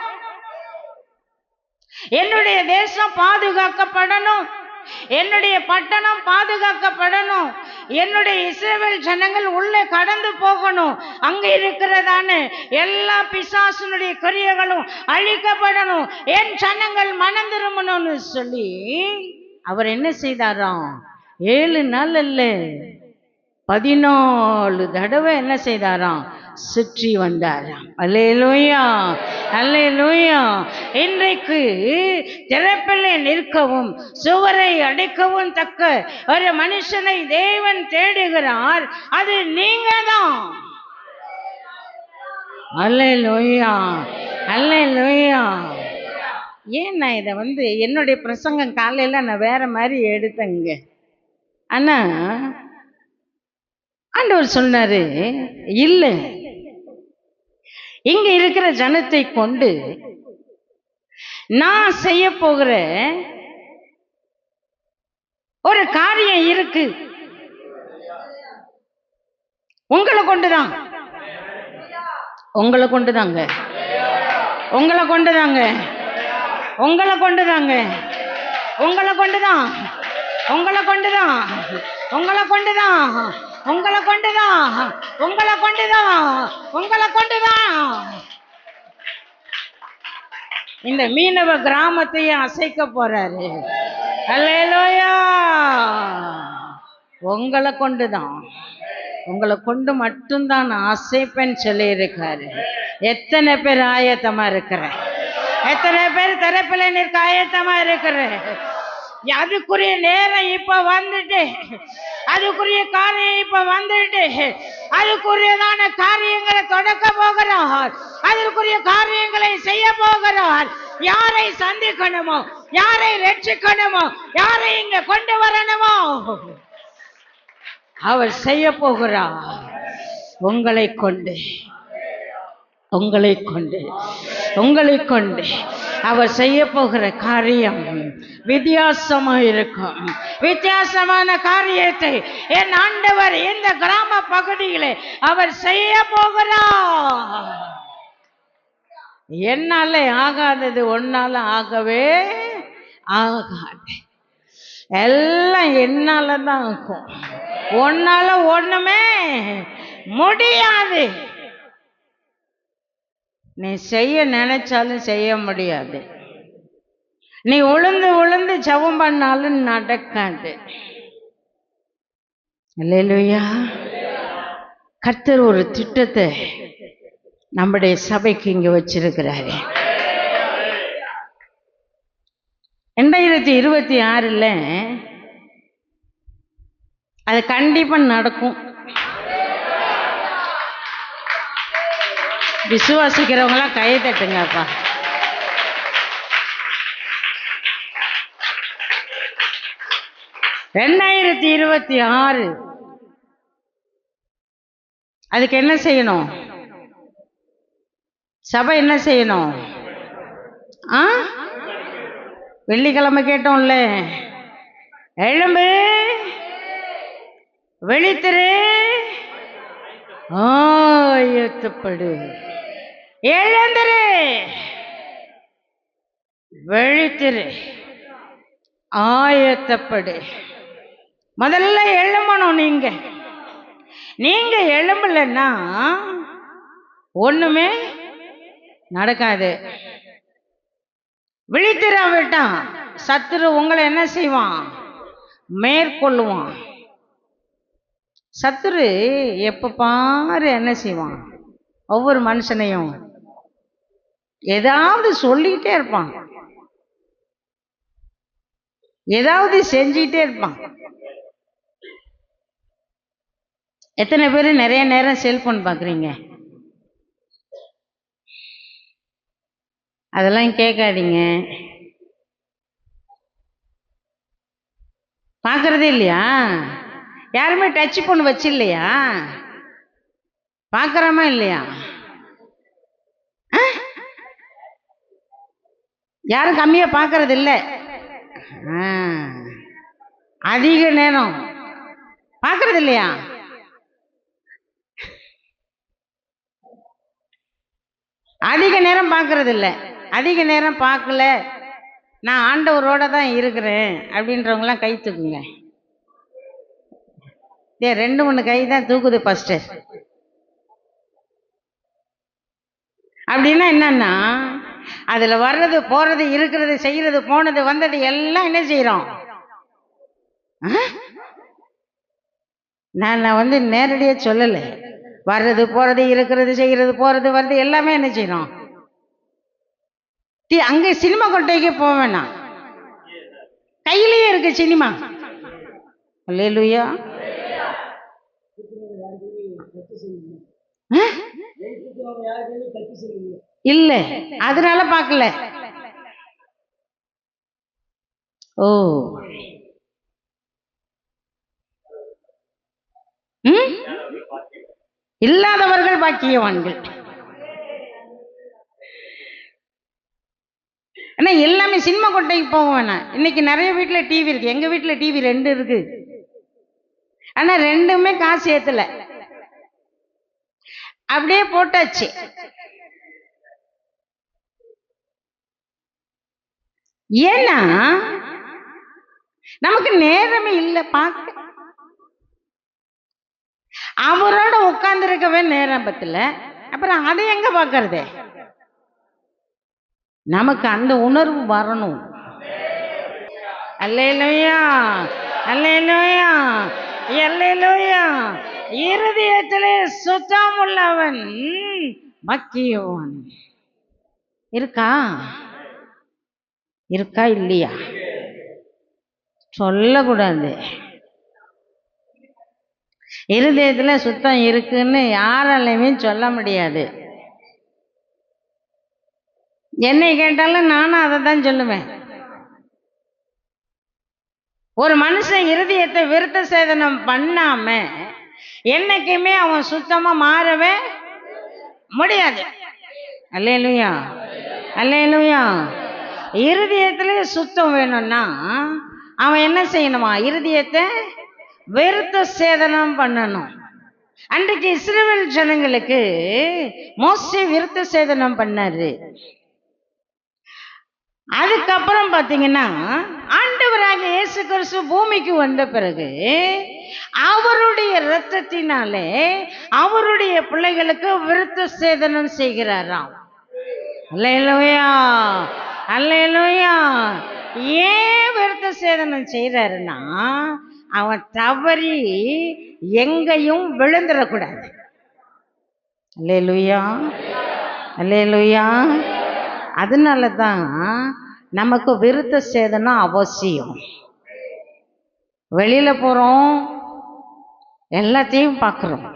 என்னுடைய தேசம் பாதுகாக்கப்படணும், என்னுடைய பட்டணம் பாதுகாக்கப்படணும், என்னுடைய இஸ்ரவேல் ஜனங்கள் உள்ளே கடந்து போகணும், அங்க இருக்கிறதான எல்லா பிசாசுனுடைய கிரியைகளும் அழிக்கப்படணும், என் ஜனங்கள் மனம் திரும்பணும்னு சொல்லி அவர் என்ன செய்தாராம்? 7 நாள் அல்ல, 14 தடவை என்ன செய்தாராம்? சுற்றி வந்தாராம். அல்லேலூயா, அல்லேலூயா. இன்றைக்கு திறப்பிலே நிற்கவும் சுவரை அடைக்கவும் தக்க ஒரு மனுஷனை தேவன் தேடுகிறார். அது நீங்க தான். அல்லேலூயா, அல்லேலூயா. ஏன் நான் இதை என்னுடைய பிரசங்கம் காலையில் நான் வேற மாதிரி எடுத்தேங்க. ஆனா ஆண்டவர் சொன்னாரு, இல்லை, இங்க இருக்கிற ஜனத்தை கொண்டு நான் செய்ய போகிற ஒரு காரியம் இருக்கு, உங்களை கொண்டுதான், உங்களை கொண்டுதாங்க, உங்களை கொண்டுதாங்க, உங்களை கொண்டுதாங்க, உங்களை கொண்டுதான், உங்களை கொண்டுதான், உங்களை கொண்டுதான், உங்களை கொண்டுதான், உங்களை கொண்டுதான், உங்களை கொண்டுதான் இந்த மீனவ கிராமத்தையும் அசைக்க போறாரு. அல்லேலூயா. உங்களை கொண்டுதான், உங்களை கொண்டு மட்டும்தான் நான் அசைப்பேன்னு சொல்லி இருக்காரு. எத்தனை பேர் ஆயத்தமா இருக்கிற? எத்தனை பேர் திறப்பில நிற்க ஆயத்தமா இருக்கிற? அதுக்குரிய நேரம் இப்ப வந்துட்டு, அதுக்குரிய காரியம் இப்ப வந்துட்டு, அதுக்குரியதான காரியங்களை தொடக்க போகிறார், அதற்குரிய காரியங்களை செய்ய போகிறார். யாரை சந்திக்கணுமோ, யாரை ரட்சிக்கணுமோ, யாரை இங்க கொண்டு வரணுமோ அவர் செய்ய போகிறார். உங்களை கொண்டு, உங்களை கொண்டு, உங்களை கொண்டு அவர் செய்ய போகிற காரியம் வித்தியாசமா இருக்கும். வித்தியாசமான காரியத்தை என் ஆண்டவர் இந்த கிராம பகுதியிலே அவர் செய்ய போகிறார். என்னால ஆகாதது ஒன்னால ஆகவே ஆகாது. எல்லாம் என்னால தான் ஆகும், ஒன்னால ஒண்ணுமே முடியாது. நீ செய்ய நினைச்சாலும் செய்ய முடியாது, நீ உளுந்து உளுந்து ஜெபம் பண்ணாலும் நடக்காது. அல்லேலூயா. கர்த்தர் ஒரு திட்டத்தை நம்முடைய சபைக்கு இங்க வச்சிருக்கிறாரு. 2026ல் அது கண்டிப்பா நடக்கும். விசுவாசிக்கிறவங்களாம் கையை தட்டுங்கப்பா. (2026) அதுக்கு என்ன செய்யணும்? சபை என்ன செய்யணும்? வெள்ளிக்கிழமை கேட்டோம்ல, எழும்பு, விழித்திரு, ஆயத்தப்படு. எழுந்திரு, விழித்திரு, ஆயத்தப்படு. முதல்ல எழும்பணும். நீங்க எழும்பலன்னா ஒண்ணுமே நடக்காது. விழித்திராவிட்டான் சத்துரு உங்களை என்ன செய்வான்? மேற்கொள்ளுவான். சத்துரு எப்ப பாரு என்ன செய்வான்? ஒவ்வொரு மனுஷனையும் ஏதாவது சொல்லிட்டே இருப்பான், ஏதாவது செஞ்சிட்டே இருப்பான். எத்தனை பேர் நிறைய நேரம் செல்போன் பார்க்குறீங்க? அதெல்லாம் கேட்காதீங்க. பார்க்கறதே இல்லையா? யாருமே டச் பண்ண வச்சு இல்லையா? பார்க்கறோமா இல்லையா? யாரும் கம்மியா பார்க்கறது இல்லை. அதிக நேரம் பார்க்கறது இல்லையா? அதிக நேரம் பார்க்கறது இல்லை. அதிக நேரம் பார்க்கல, நான் ஆண்டவரோட தான் இருக்கிறேன் அப்படின்றவங்களாம் கை தூக்குங்க. 2-3 கை தான் தூக்குது ஃபர்ஸ்ட். அப்படின்னா என்னன்னா, அதுல வர்றது போறது இருக்கிறது செய்யறது போனது வந்தது எல்லாம் என்ன செய்யறோம்? நான் நேரடியா சொல்லலை. வர்றது போறது இருக்கிறது செய்யறது போறது வர்றது எல்லாமே என்ன செய்யறோம்? அங்க சினிமா கொட்டைக்கு போக வேணாம், கையிலேயே இருக்கு சினிமா. அல்லேலூயா. இல்ல, அதனால பார்க்கல. இல்லாதவர்கள் பாக்கியவான்கள். ஆனா எல்லாமே சினிமா கொட்டைக்கு போக வேணாம். இன்னைக்கு நிறைய வீட்டுல டிவி இருக்கு. எங்க வீட்டுல டிவி 2 இருக்கு. ஆனா 2மே காசு ஏத்தல, அப்படியே போட்டாச்சு. ஏன்னா நமக்கு நேரமே இல்லை பார்க்க. அவரோட உட்கார்ந்து இருக்கவே நேரம் பத்தல, அப்புறம் அதை எங்க பார்க்கறது? நமக்கு அந்த உணர்வு வரணும். அல்லேலூயா, அல்லேலூயா, அல்லேலூயா. இருதயத்திலே சுத்தம் உள்ளவன் மக்கியவன். இருக்கா இருக்கா இல்லையா? சொல்லக்கூடாது. இருதயத்துல சுத்தம் இருக்குன்னு யாராலையுமே சொல்ல முடியாது. என்னை கேட்டாலும் நானும் அதை தான் சொல்லுவேன். ஒரு மனுஷன் இருதயத்தை விருத்த சேதனம் பண்ணாம என்னைக்குமே அவன் சுத்தமா மாறவே முடியாது. அல்லேலூயா, அல்லேலூயா. இருதயத்துல சுத்தம் வேணும்னா அவன் என்ன செய்யணுமா? இருதயத்தை விருத்த சேதனம் பண்ணணும். அன்றைக்கு இஸ்ரவேல் ஜனங்களுக்கு மோசே விருத்த சேதனம் பண்ணாரு. அதுக்கப்புறம் பாத்தீங்கன்னா ஆண்டவராக இயேசு கிறிஸ்து பூமிக்கு வந்த பிறகு அவருடைய இரத்தத்தினாலே அவருடைய பிள்ளைகளுக்கு விருத்த சேதனம் செய்கிறாராம். அல்லேலூயா, அல்லேலூயா. ஏன் விருத்த சேதனம் செய்யறாருன்னா அவன் தவறி எங்கேயும் விழுந்துடக்கூடாது. அல்லேலூயா, அல்லேலூயா. அதனாலதான் நமக்கு விருத்த சேதனம் அவசியம். வெளியில போறோம், எல்லாத்தையும் பார்க்குறோம்,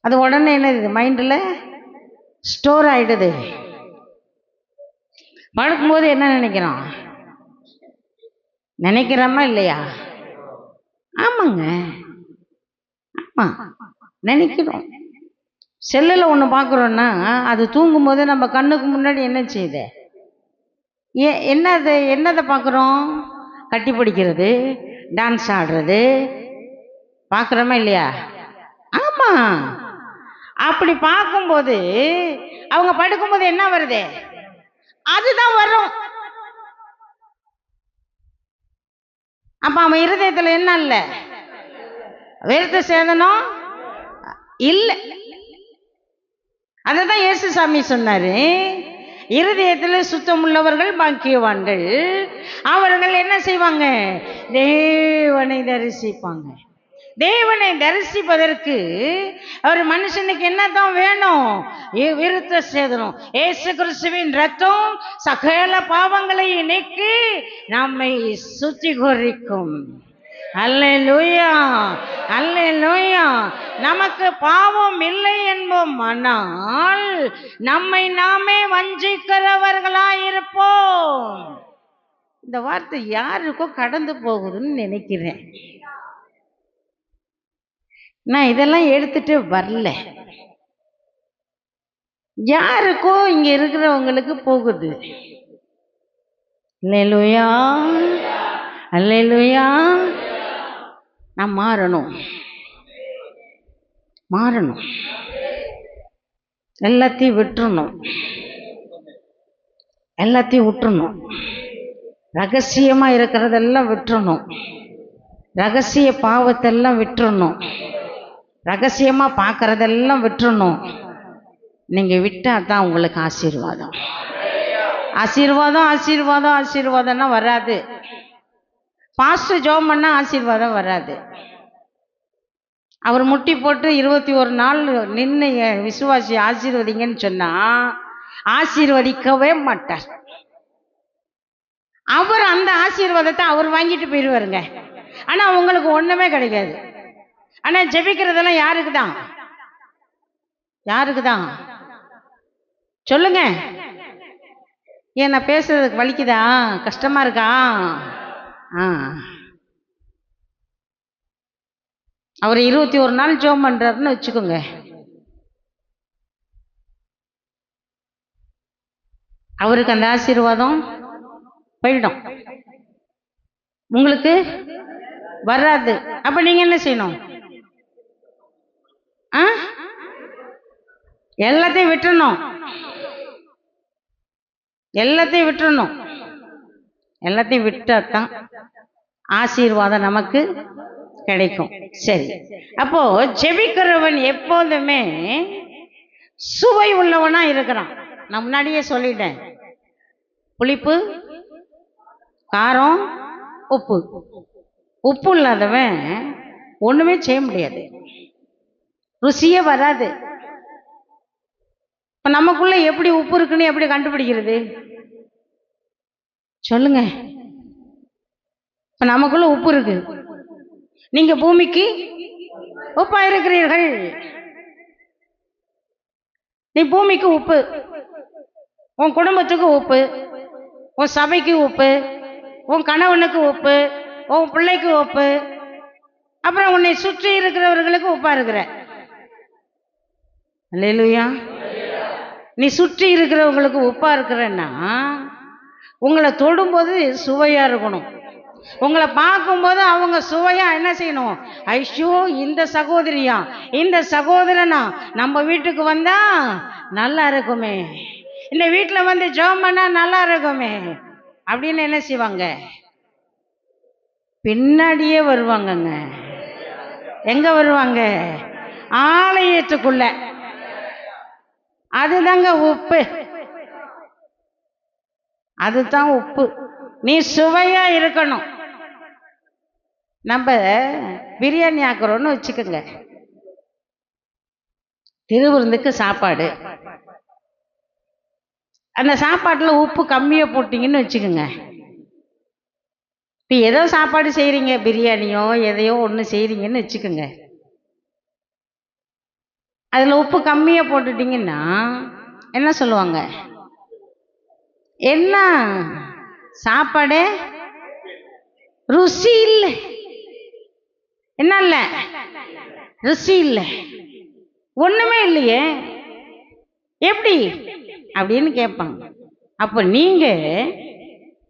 அது உடனே என்னது மைண்டில் ஸ்டோர் ஆயிடுது. படுக்கும்போது என்ன நினைக்கிறோம்? நினைக்கிறோமா இல்லையா? ஆமாங்க, ஆமா நினைக்கிறோம். செல்லில் ஒன்று பார்க்குறோன்னா அது தூங்கும்போது நம்ம கண்ணுக்கு முன்னாடி என்ன செய்யுது? என்னதை பார்க்குறோம்? கட்டி பிடிக்கிறது, டான்ஸ் ஆடுறது பார்க்குறோமா இல்லையா? ஆமா. அப்படி பார்க்கும்போது அவங்க படுக்கும்போது என்ன வருது? அதுதான் வரும். அப்ப அவன் இருதயத்துல என்ன இல்ல? விருத்த சேதனம் இல்ல. அததான் இயேசு சாமி சொன்னாரு, இருதயத்துல சுத்தம் உள்ளவர்கள் பாக்கியவான்கள், அவர்கள் என்ன செய்வாங்க? தேவனை தரிசிப்பாங்க. தேவனை தரிசிப்பதற்கு ஒரு மனுஷனுக்கு என்னதான் வேணும்? விருத்த சேதனம். இயேசு கிறிஸ்துவின் ரத்தம் சகல பாவங்களை நீக்கி நம்மை சுத்திகரிக்கும். அல்லேலூயா, அல்லேலூயா. நமக்கு பாவம் இல்லை என்போமானால் நம்மை நாமே வஞ்சிக்கிறவர்களாயிருப்போம். இந்த வார்த்தை யாருக்கோ கடந்து போகுதுன்னு நினைக்கிறேன். நான் இதெல்லாம் எடுத்துட்டு வரல, யாருக்கோ இங்க இருக்கிறவங்களுக்கு போகுது. அல்லேலூயா, அல்லேலூயா. நான் மாறணும், மாறணும். எல்லாத்தையும் விட்டுறணும், எல்லாத்தையும் விட்டுறணும். ரகசியமா இருக்கிறதெல்லாம் விட்டுறணும், ரகசிய பாவத்தெல்லாம் விட்டுறணும், ரகசியமா பார்க்கறதெல்லாம் விட்டுறணும். நீங்க விட்டா தான் உங்களுக்கு ஆசீர்வாதம். ஆசீர்வாதம் ஆசீர்வாதம் ஆசீர்வாதம்னா வராது. பாஸ்டர் ஜெபம் பண்ணா ஆசீர்வாதம் வராது. அவர் முட்டி போட்டு 21 நாள் நின்று விசுவாசி ஆசீர்வதிங்கன்னு சொன்னா ஆசீர்வதிக்கவே மாட்டார். அவர் அந்த ஆசீர்வாதத்தை அவர் வாங்கிட்டு போயிடுவாருங்க. ஆனா உங்களுக்கு ஒண்ணுமே கிடைக்காது. ஆனா ஜெபிக்கிறதெல்லாம் யாருக்கு தான்? யாருக்கு தான் சொல்லுங்க. ஏன் நான் பேசுறதுக்கு வலிக்குதா? கஷ்டமா இருக்கா? அவர் 21 நாள் ஜெபம் பண்றாருன்னு வச்சுக்கோங்க. அவருக்கு அந்த ஆசீர்வாதம் போயிடும், உங்களுக்கு வராது. அப்ப நீங்க என்ன செய்யணும்? எல்லாத்தையும் விட்டுறணும், எல்லாத்தையும் விட்டுறணும். எல்லாத்தையும் விட்டாதான் ஆசீர்வாதம் நமக்கு கிடைக்கும். சரி, அப்போ ஜெபிக்கிறவன் எப்போதுமே சுவை உள்ளவனா இருக்கிறான். நான் முன்னாடியே சொல்லிட்டேன், புளிப்பு, காரம், உப்பு. உப்பு இல்லாதவன் ஒண்ணுமே செய்ய முடியாது, ருசியே வராது. இப்ப நமக்குள்ள எப்படி உப்பு இருக்குன்னு எப்படி கண்டுபிடிக்கிறது? சொல்லுங்க. இப்ப நமக்குள்ள உப்பு இருக்கு, நீங்க பூமிக்கு உப்பா இருக்கிறீர்கள். நீ பூமிக்கு உப்பு, உன் குடும்பத்துக்கு உப்பு, உன் சபைக்கு உப்பு, உன் கணவனுக்கு உப்பு, உன் பிள்ளைக்கு உப்பு, அப்புறம் உன்னை சுற்றி இருக்கிறவர்களுக்கு உப்பா இருக்கிற. அல்லேலூயா. நீ சுற்றி இருக்கிறவங்களுக்கு உப்பா இருக்கிறன்னா உங்களை தொடும்போது சுவையா இருக்கணும், உங்களை பார்க்கும்போது அவங்க சுவையா என்ன செய்யணும்? ஐயோ, இந்த சகோதரியா இந்த சகோதரனா நம்ம வீட்டுக்கு வந்தா நல்லா இருக்குமே, இந்த வீட்டில் வந்து ஜெபம் பண்ணா நல்லா இருக்குமே அப்படின்னு என்ன செய்வாங்க? பின்னாடியே வருவாங்கங்க. எங்க வருவாங்க? ஆலயத்துக்குள்ள. அதுதாங்க உப்பு, அதுதான் உப்பு. நீ சுவையா இருக்கணும். நம்ம பிரியாணி ஆக்குறோன்னு வச்சுக்கோங்க, திருவிருந்துக்கு சாப்பாடு, அந்த சாப்பாட்டில் உப்பு கம்மியாக போட்டிங்கன்னு வச்சுக்கோங்க. இப்போ ஏதோ சாப்பாடு செய்கிறீங்க, பிரியாணியோ எதையோ ஒன்று செய்கிறீங்கன்னு வச்சுக்கோங்க, அதில் உப்பு கம்மியாக போட்டுட்டிங்கன்னா என்ன சொல்லுவாங்க? என்ன சாப்பாடு ருசி இல்லை, என்ன இல்லை ருசி இல்லை, ஒண்ணுமே இல்லையே, எப்படி அப்படின்னு கேட்பாங்க. அப்ப நீங்க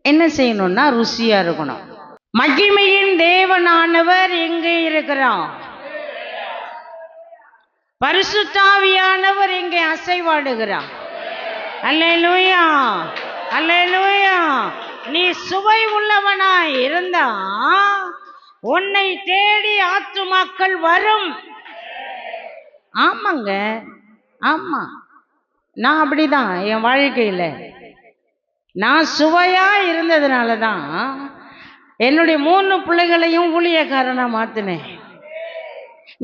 என்ன செய்யணும்னா ருசியா இருக்கணும். மகிமையின் தேவனானவர் எங்கே இருக்கிறார்? பரிசுத்தாவியானவர் எங்கே அசைவாடுகிறார்? அல்லேலூயா, அல்லேலூயா. நீ சுவை உள்ளவனாய் இருந்தா உன்னை தேடி ஆத்துமாக்கள் வரும். ஆமாங்க, ஆமா. நான் அப்படிதான் என் வாழ்க்கையில நான் சுவையா இருந்ததுனால தான் என்னுடைய 3 பிள்ளைகளையும் ஊழியக்காரனா மாத்தினேன்.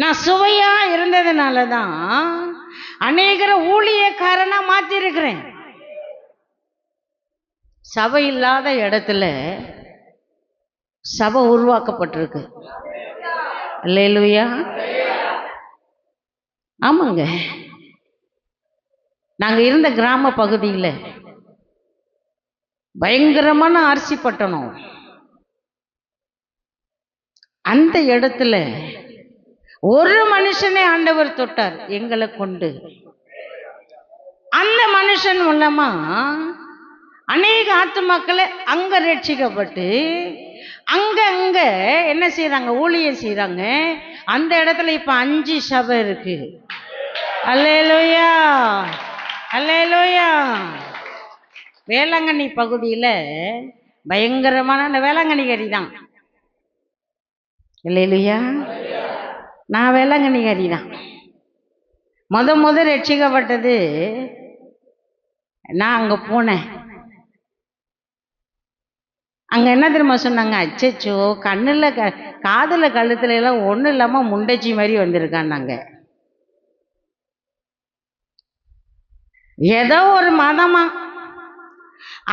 நான் சுவையா இருந்ததுனால தான் அநேகரை ஊழியக்காரனா மாத்திருக்கிறேன். சபை இல்லாத இடத்துல சபை உருவாக்கப்பட்டிருக்கு. அல்லேலூயா. ஆமாங்க, நாங்க இருந்த கிராம பகுதியில் பயங்கரமான அரிசி பட்டணம். அந்த இடத்துல ஒரு மனுஷனை ஆண்டவர் தொட்டார் எங்களை கொண்டு. அந்த மனுஷன் மூலமா அநேக ஆத்துமாக்களை அங்க ரட்சிக்கப்பட்டு அங்க என்ன செய்யறாங்க? ஊழியம் செய்யறாங்க. அந்த இடத்துல இப்ப 5 சபை இருக்கு. அல்லேலூயா, அல்லேலூயா. வேளாங்கண்ணி பகுதியில பயங்கரமான அந்த வேளாங்கண்ணிக்காரி தான். அல்லேலூயா. நான் வேளாங்கண்ணிக்காரி தான். முத ரட்சிக்கப்பட்டது நான் அங்க போனேன். அங்க என்ன தெரியுமா சொன்னாங்க? அச்சச்சோ, கண்ணுல காதுல கழுத்துல எல்லாம் ஒண்ணும் இல்லாம முண்டச்சி மாதிரி வந்திருக்கான்னாங்க. ஏதோ ஒரு மதமா,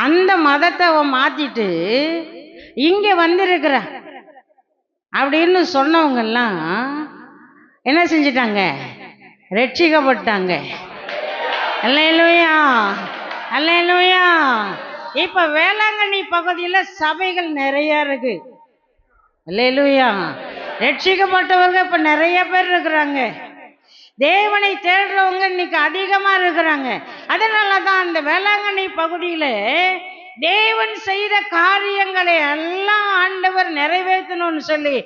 அந்த மதத்தை அவன் மாத்திட்டு இங்க வந்திருக்கிற அப்படின்னு சொன்னவங்க எல்லாம் என்ன செஞ்சிட்டாங்க? ரட்சிக்கப்பட்டாங்க. அல்லேலூயா, அல்லேலூயா. இப்ப வேளாங்கண்ணி பகுதியில சபைகள் நிறைய இருக்கு. அல்லேலூயா. ரட்சிக்கப்பட்டவர்கள் இப்ப நிறைய பேர் இருக்கிறாங்க. தேவனை தேடுறவங்க இன்னைக்கு அதிகமா இருக்கிறாங்க. அதனாலதான் அந்த வேளாங்கண்ணி பகுதியில தேவன் செய்த காரியங்களை எல்லாம் ஆண்டவர் நிறைவேற்றணும்னு சொல்லி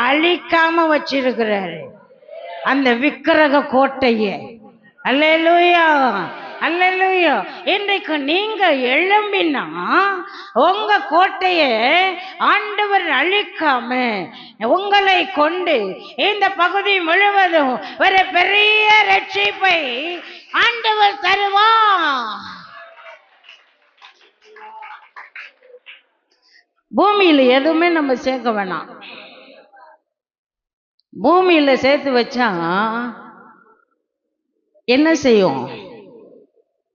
அழிக்காம வச்சிருக்கிறாரு அந்த விக்கிரக கோட்டையை. அல்லேலூயா, அல்லேலூயா. இன்றைக்கு நீங்க எழும்பினா உங்க கோட்டைய ஆண்டவர் அழிக்காம உங்களை கொண்டு இந்த பகுதி முழுவதும் ஒரு பெரிய ரட்சிப்பை ஆண்டவர் தருவார். பூமியில எதுவுமே நம்ம சேர்க்க வேணாம். பூமியில சேர்த்து வச்சா என்ன செய்யும்?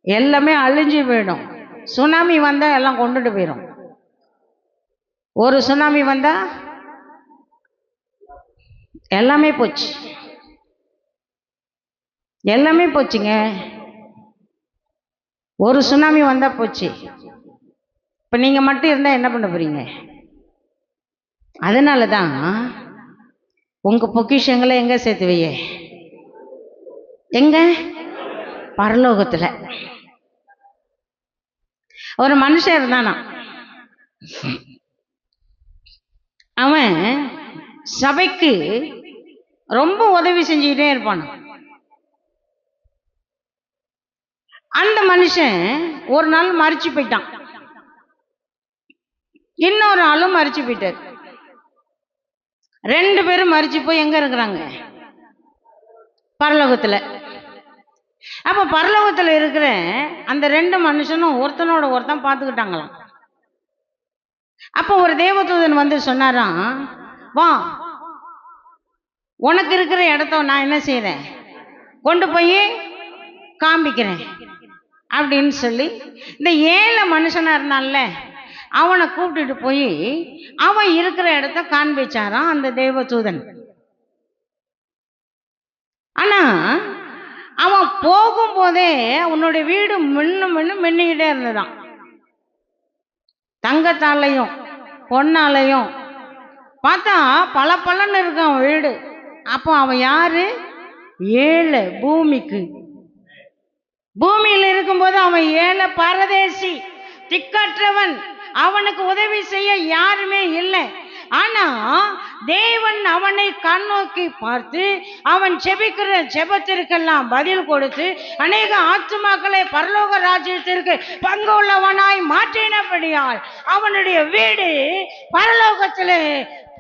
எல்லாமே அழிஞ்சு போயிடும். சுனாமி வந்தா எல்லாம் கொண்டுட்டு போயிடும். ஒரு சுனாமி வந்தா எல்லாமே போச்சு, எல்லாமே போச்சுங்க. ஒரு சுனாமி வந்தா போச்சு. இப்ப நீங்க மட்டும் இருந்தா என்ன பண்ண போறீங்க? அதனாலதான் உங்க பொக்கிஷங்களை எங்க சேர்த்து வைய? எங்க? பரலோகத்துல. ஒரு மனுஷன் இருந்தானா, அவன் சபைக்கு ரொம்ப உதவி செஞ்சுக்கிட்டே இருப்பான். அந்த மனுஷன் ஒரு நாள் மரிச்சு போயிட்டான். இன்னொரு ஆளும் மரிச்சு போயிட்டார். 2 பேரும் மரிச்சு போய் எங்க இருக்கிறாங்க? பரலோகத்துல. அப்ப பரலோகத்துல இருக்கிற அந்த 2 மனுஷனும் ஒருத்தனோட ஒருத்தன் பார்த்துக்கிட்டாங்களாம். அப்போ ஒரு தேவதூதன் வந்து சொன்னாராம், வா, உனக்கு இருக்கிற இடத்த நான் என்ன செய்யறேன், கொண்டு போய் காமிக்கிறேன் அப்படின்னு சொல்லி இந்த ஏழை மனுஷனா இருந்தான்ல அவனை கூப்பிட்டுட்டு போய் அவன் இருக்கிற இடத்த காண்பிச்சாராம் அந்த தேவதூதன். ஆனா அவன் போகும்போதே அவனுடைய வீடு மின்னிக்கிட்டே இருந்ததான், தங்கத்தாலையும் பொன்னாலையும் பார்த்தா பல பலன்னு இருக்கான் வீடு. அப்போ அவன் யாரு? ஏழை, பூமியில் இருக்கும்போது அவன் ஏழை, பரதேசி, திக்கற்றவன். அவனுக்கு உதவி செய்ய யாருமே இல்லை. ஆனா தேவன் அவனை கண்ணோக்கி பார்த்து அவன் ஜெபிக்கிற ஜெபத்திற்கெல்லாம் பதில் கொடுத்து அநேக ஆத்துமாக்களை பரலோக ராஜ்யத்திற்கு பங்கு உள்ளவனாய் மாற்றினபடியால் அவனுடைய வீடு பரலோகத்திலே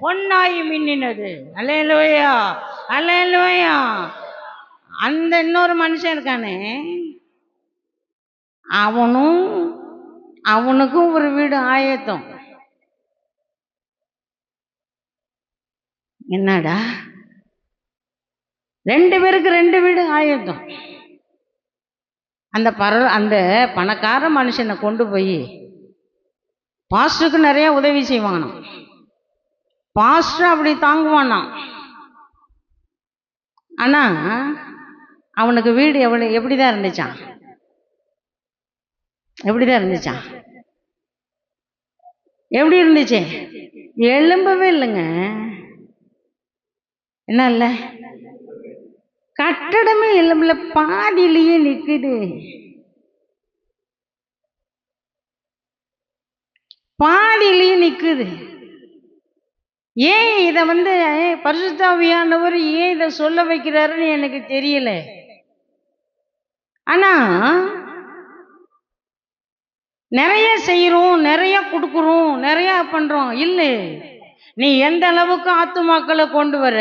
பொன்னாய் மின்னினது. அல்லேலூயா, அல்லேலூயா. அந்த இன்னொரு மனுஷன் இருக்கானே, அவனுக்கும் ஒரு வீடு ஆயத்தம். என்னடா, 2 பேருக்கு 2 வீடு ஆயத்தம். அந்த பணக்கார மனுஷனை கொண்டு போய் பாஸ்டருக்கு நிறைய உதவி செய்வானாம். பாஸ்டர் அப்படி தாங்குவானாம். ஆனா அவனுக்கு வீடு எப்படிதான் இருந்துச்சான், எப்படி இருந்துச்சு? எழும்பவே இல்லைங்க. என்ன இல்ல, கட்டடமே எழும்பல, பாதியிலேயே நிக்குது. ஏன் இதை பரிசுத்த ஆவியானவர் ஏன் இதை சொல்ல வைக்கிறாருன்னு எனக்கு தெரியல. ஆனா நிறைய செய்யறோம், நிறைய கொடுக்குறோம், நிறைய பண்றோம். இல்லை, நீ எந்த அளவுக்கு ஆத்துமாக்களை கொண்டு வர,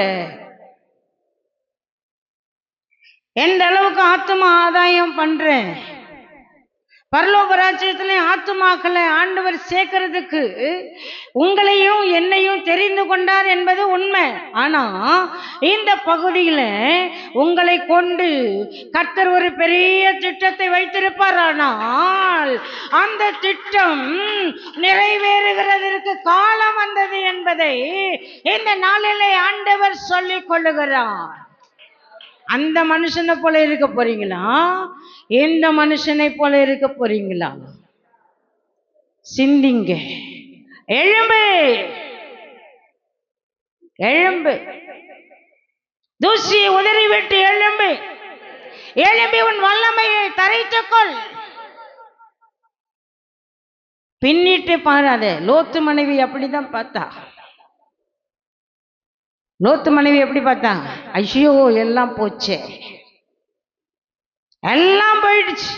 எந்த அளவுக்கு ஆத்துமா ஆதாயம் பண்ற, பரலோக ராஜ்யத்திலே ஆத்துமாக்களை ஆண்டவர் சேர்க்கிறதுக்கு உங்களையும் என்னையும் தெரிந்து கொண்டார் என்பது உண்மை. ஆனா இந்த பகுதியில உங்களை கொண்டு கர்த்தர் ஒரு பெரிய திட்டத்தை வைத்திருப்பார். ஆனால் அந்த திட்டம் நிறைவேறுகிறதற்கு காலம் வந்தது என்பதை இந்த நாளிலே ஆண்டவர் சொல்லிக் கொள்ளுகிறார். அந்த மனுஷனை போல இருக்க போறீங்களா, இந்த மனுஷனை போல இருக்க போறீங்களா? சிந்திங்க. எழும்பு, தூசியை உதறிவிட்டு எழும்பி உன் வல்லமையை தரித்துக்கொள். பின்னிட்டு பாராத. லோத்து மனைவி அப்படிதான் பார்த்தா. லோத்து மனைவி எப்படி பார்த்தா? ஐயோ எல்லாம் போச்சே, எல்லாம் போயிடுச்சு.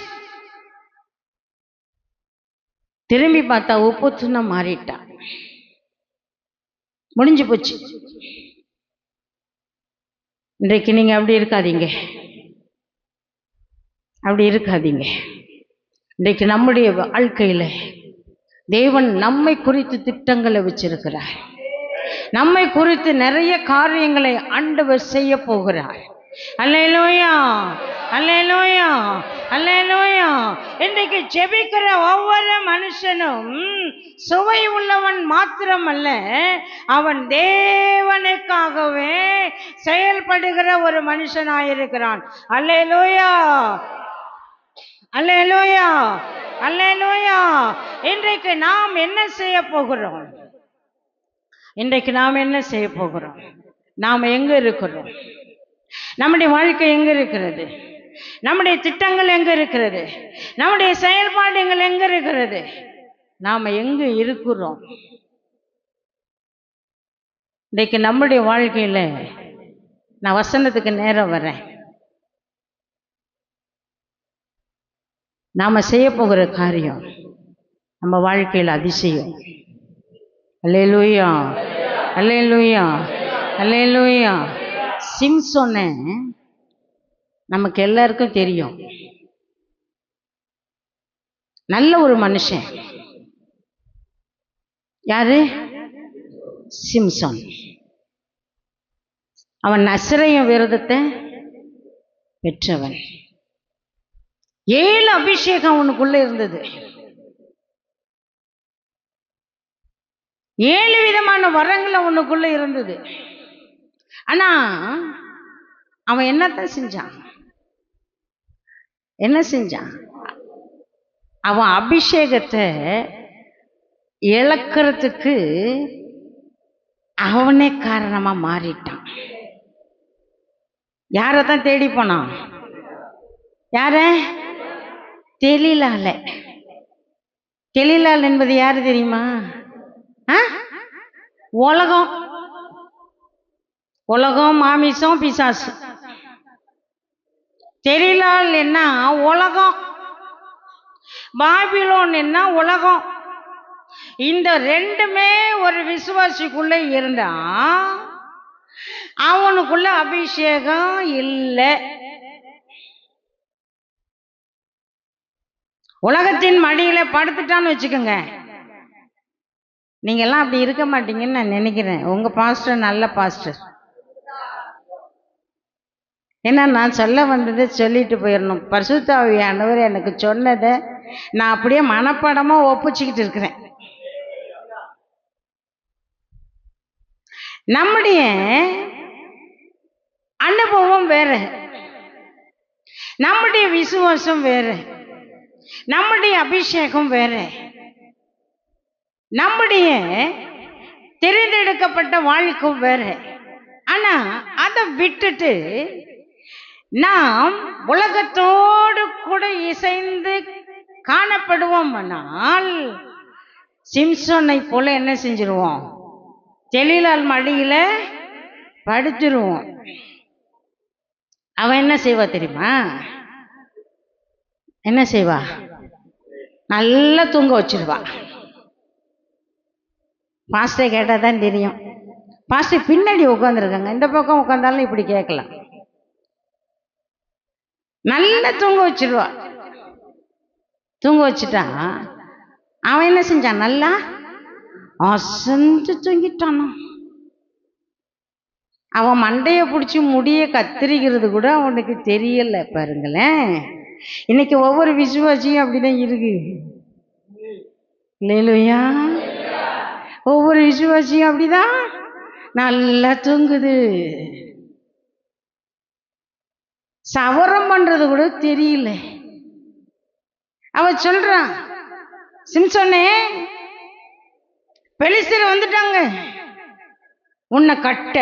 திரும்பி பார்த்தா உப்பு துணை மாறிட்டா, முடிஞ்சு போச்சு. இன்றைக்கு நீங்க அப்படி இருக்காதீங்க. இன்றைக்கு நம்முடைய வாழ்க்கையில தேவன் நம்மை குறித்து திட்டங்களை வச்சிருக்கிறார். நம்மை குறித்து நிறைய காரியங்களை ஆண்டவர் செய்ய போகிறார். அல்லேலூயா, அல்லேலூயா, அல்லேலூயா. இன்றைக்கு ஜெபிக்கிற ஒவ்வொரு மனுஷனும் சுவை உள்ளவன் மாத்திரமல்ல, அவன் தேவனுக்காகவே செயல்படுகிற ஒரு மனுஷனாயிருக்கிறான். அல்லேலூயா, அல்லேலூயா, அல்லேலூயா. இன்றைக்கு நாம் என்ன செய்ய போகிறோம்? நாம் எங்க இருக்கிறோம்? நம்முடைய வாழ்க்கை எங்க இருக்கிறது? நம்முடைய திட்டங்கள் எங்க இருக்கிறது? நம்முடைய செயல்பாடுகள் எங்க இருக்கிறது? நாம எங்க இருக்கிறோம்? இன்றைக்கு நம்முடைய வாழ்க்கையில நான் வசனத்துக்கு நேரம் வரேன். நாம செய்ய போகிற காரியம் நம்ம வாழ்க்கையில் அதிசயம். அல்லேலூயா, அல்லேலூயா, அல்லேலூயா. சிம்சோனை நமக்கு எல்லாருக்கும் தெரியும். நல்ல ஒரு மனுஷன். யாரு? சிம்சோன். அவன் நசரேயன் விரதத்தை பெற்றவன். 7 அபிஷேகம் அவனுக்குள்ள இருந்தது. 7 விதமான வரங்கள் அவனுக்குள்ள இருந்தது. ஆனா அவன் என்னத்தான் செஞ்சான்? என்ன செஞ்சான்? அவன் அபிஷேகத்தை இழக்கிறதுக்கு அவனே காரணமா மாறிட்டான். யாரத்தான் தேடி போனான்? யார? தெலீலால. தெலீலால் என்பது யாரு தெரியுமா? உலகம். உலகம், மாமிசம், பிசாசு. தெலீலால் என்ன? உலகம். பாபிலோன் என்ன? உலகம். இந்த ரெண்டுமே ஒரு விசுவாசிக்குள்ள இருந்தா அவனுக்குள்ள அபிஷேகம் இல்லை. உலகத்தின் மடியில படுத்துட்டான்னு வச்சுக்கோங்க, நீங்க எல்லாம் அப்படி இருக்க மாட்டீங்கன்னு நான் நினைக்கிறேன். உங்க பாஸ்டர் நல்ல பாஸ்டர். ஏன்னா நான் சொல்ல வந்ததை சொல்லிட்டு போயிடணும். பரிசுத்த ஆவியானவர் எனக்கு சொன்னதை நான் அப்படியே மனப்பாடமா ஒப்புச்சுக்கிட்டு இருக்கிறேன். நம்முடைய அனுபவம் வேற, நம்முடைய விசுவாசம் வேற, நம்முடைய அபிஷேகம் வேற, நம்முடைய தெரிந்தெடுக்கப்பட்ட வாழ்க்கை வேற. ஆனா அதை விட்டுட்டு நாம் உலகத்தோடு கூட இசைந்து காணப்படுவோம்னால் சிம்சோனை போல என்ன செஞ்சிருவோம்? தெலீலால் மடியில படுத்துருவோம். அவன் என்ன செய்வா தெரியுமா? என்ன செய்வா? நல்லா தூங்க வச்சிருவா. பாஸ்டர் கேட்டா தான் தெரியும். பாஸ்டர் பின்னாடி உட்காந்துருக்காங்க, இந்த பக்கம் உட்காந்தாலும் இப்படி கேட்கலாம். நல்லா தூங்க வச்சிருவா. தூங்க வச்சுட்டா அவன் என்ன செஞ்சான்? நல்லா அசந்து தூங்கிட்டானா. அவன் மண்டைய பிடிச்சி முடிய கத்திரிக்கிறது கூட அவனுக்கு தெரியல. பாருங்களேன், இன்னைக்கு ஒவ்வொரு விசுவாசியும் அப்படிதான் இருக்கு. இல்லையா? ஒவ்வொரு விசுவாசியும் அப்படிதான் நல்லா தூங்குது. சவரம் பண்றது கூட தெரியல. அவ சொல்றான், சிம்சோனே, பெலிஸ்தர் வந்துட்டாங்க உன்னை கட்ட.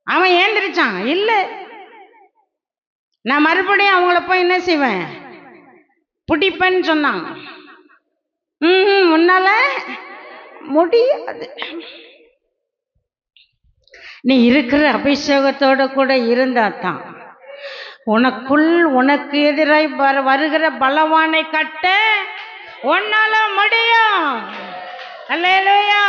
அவன் ஏந்திரிச்சான், இல்ல நான் மறுபடியும் அவங்கள போய் என்ன செய்வேன்? பிடிப்பேன்னு சொன்னான். உன்னால முடியாது. நீ இருக்கிற அபிஷேகத்தோட கூட இருந்தா தான் உனக்குள் உனக்கு எதிராய் வருகிற பலவானை கட்ட உன்னால முடியும். அல்லேலூயா.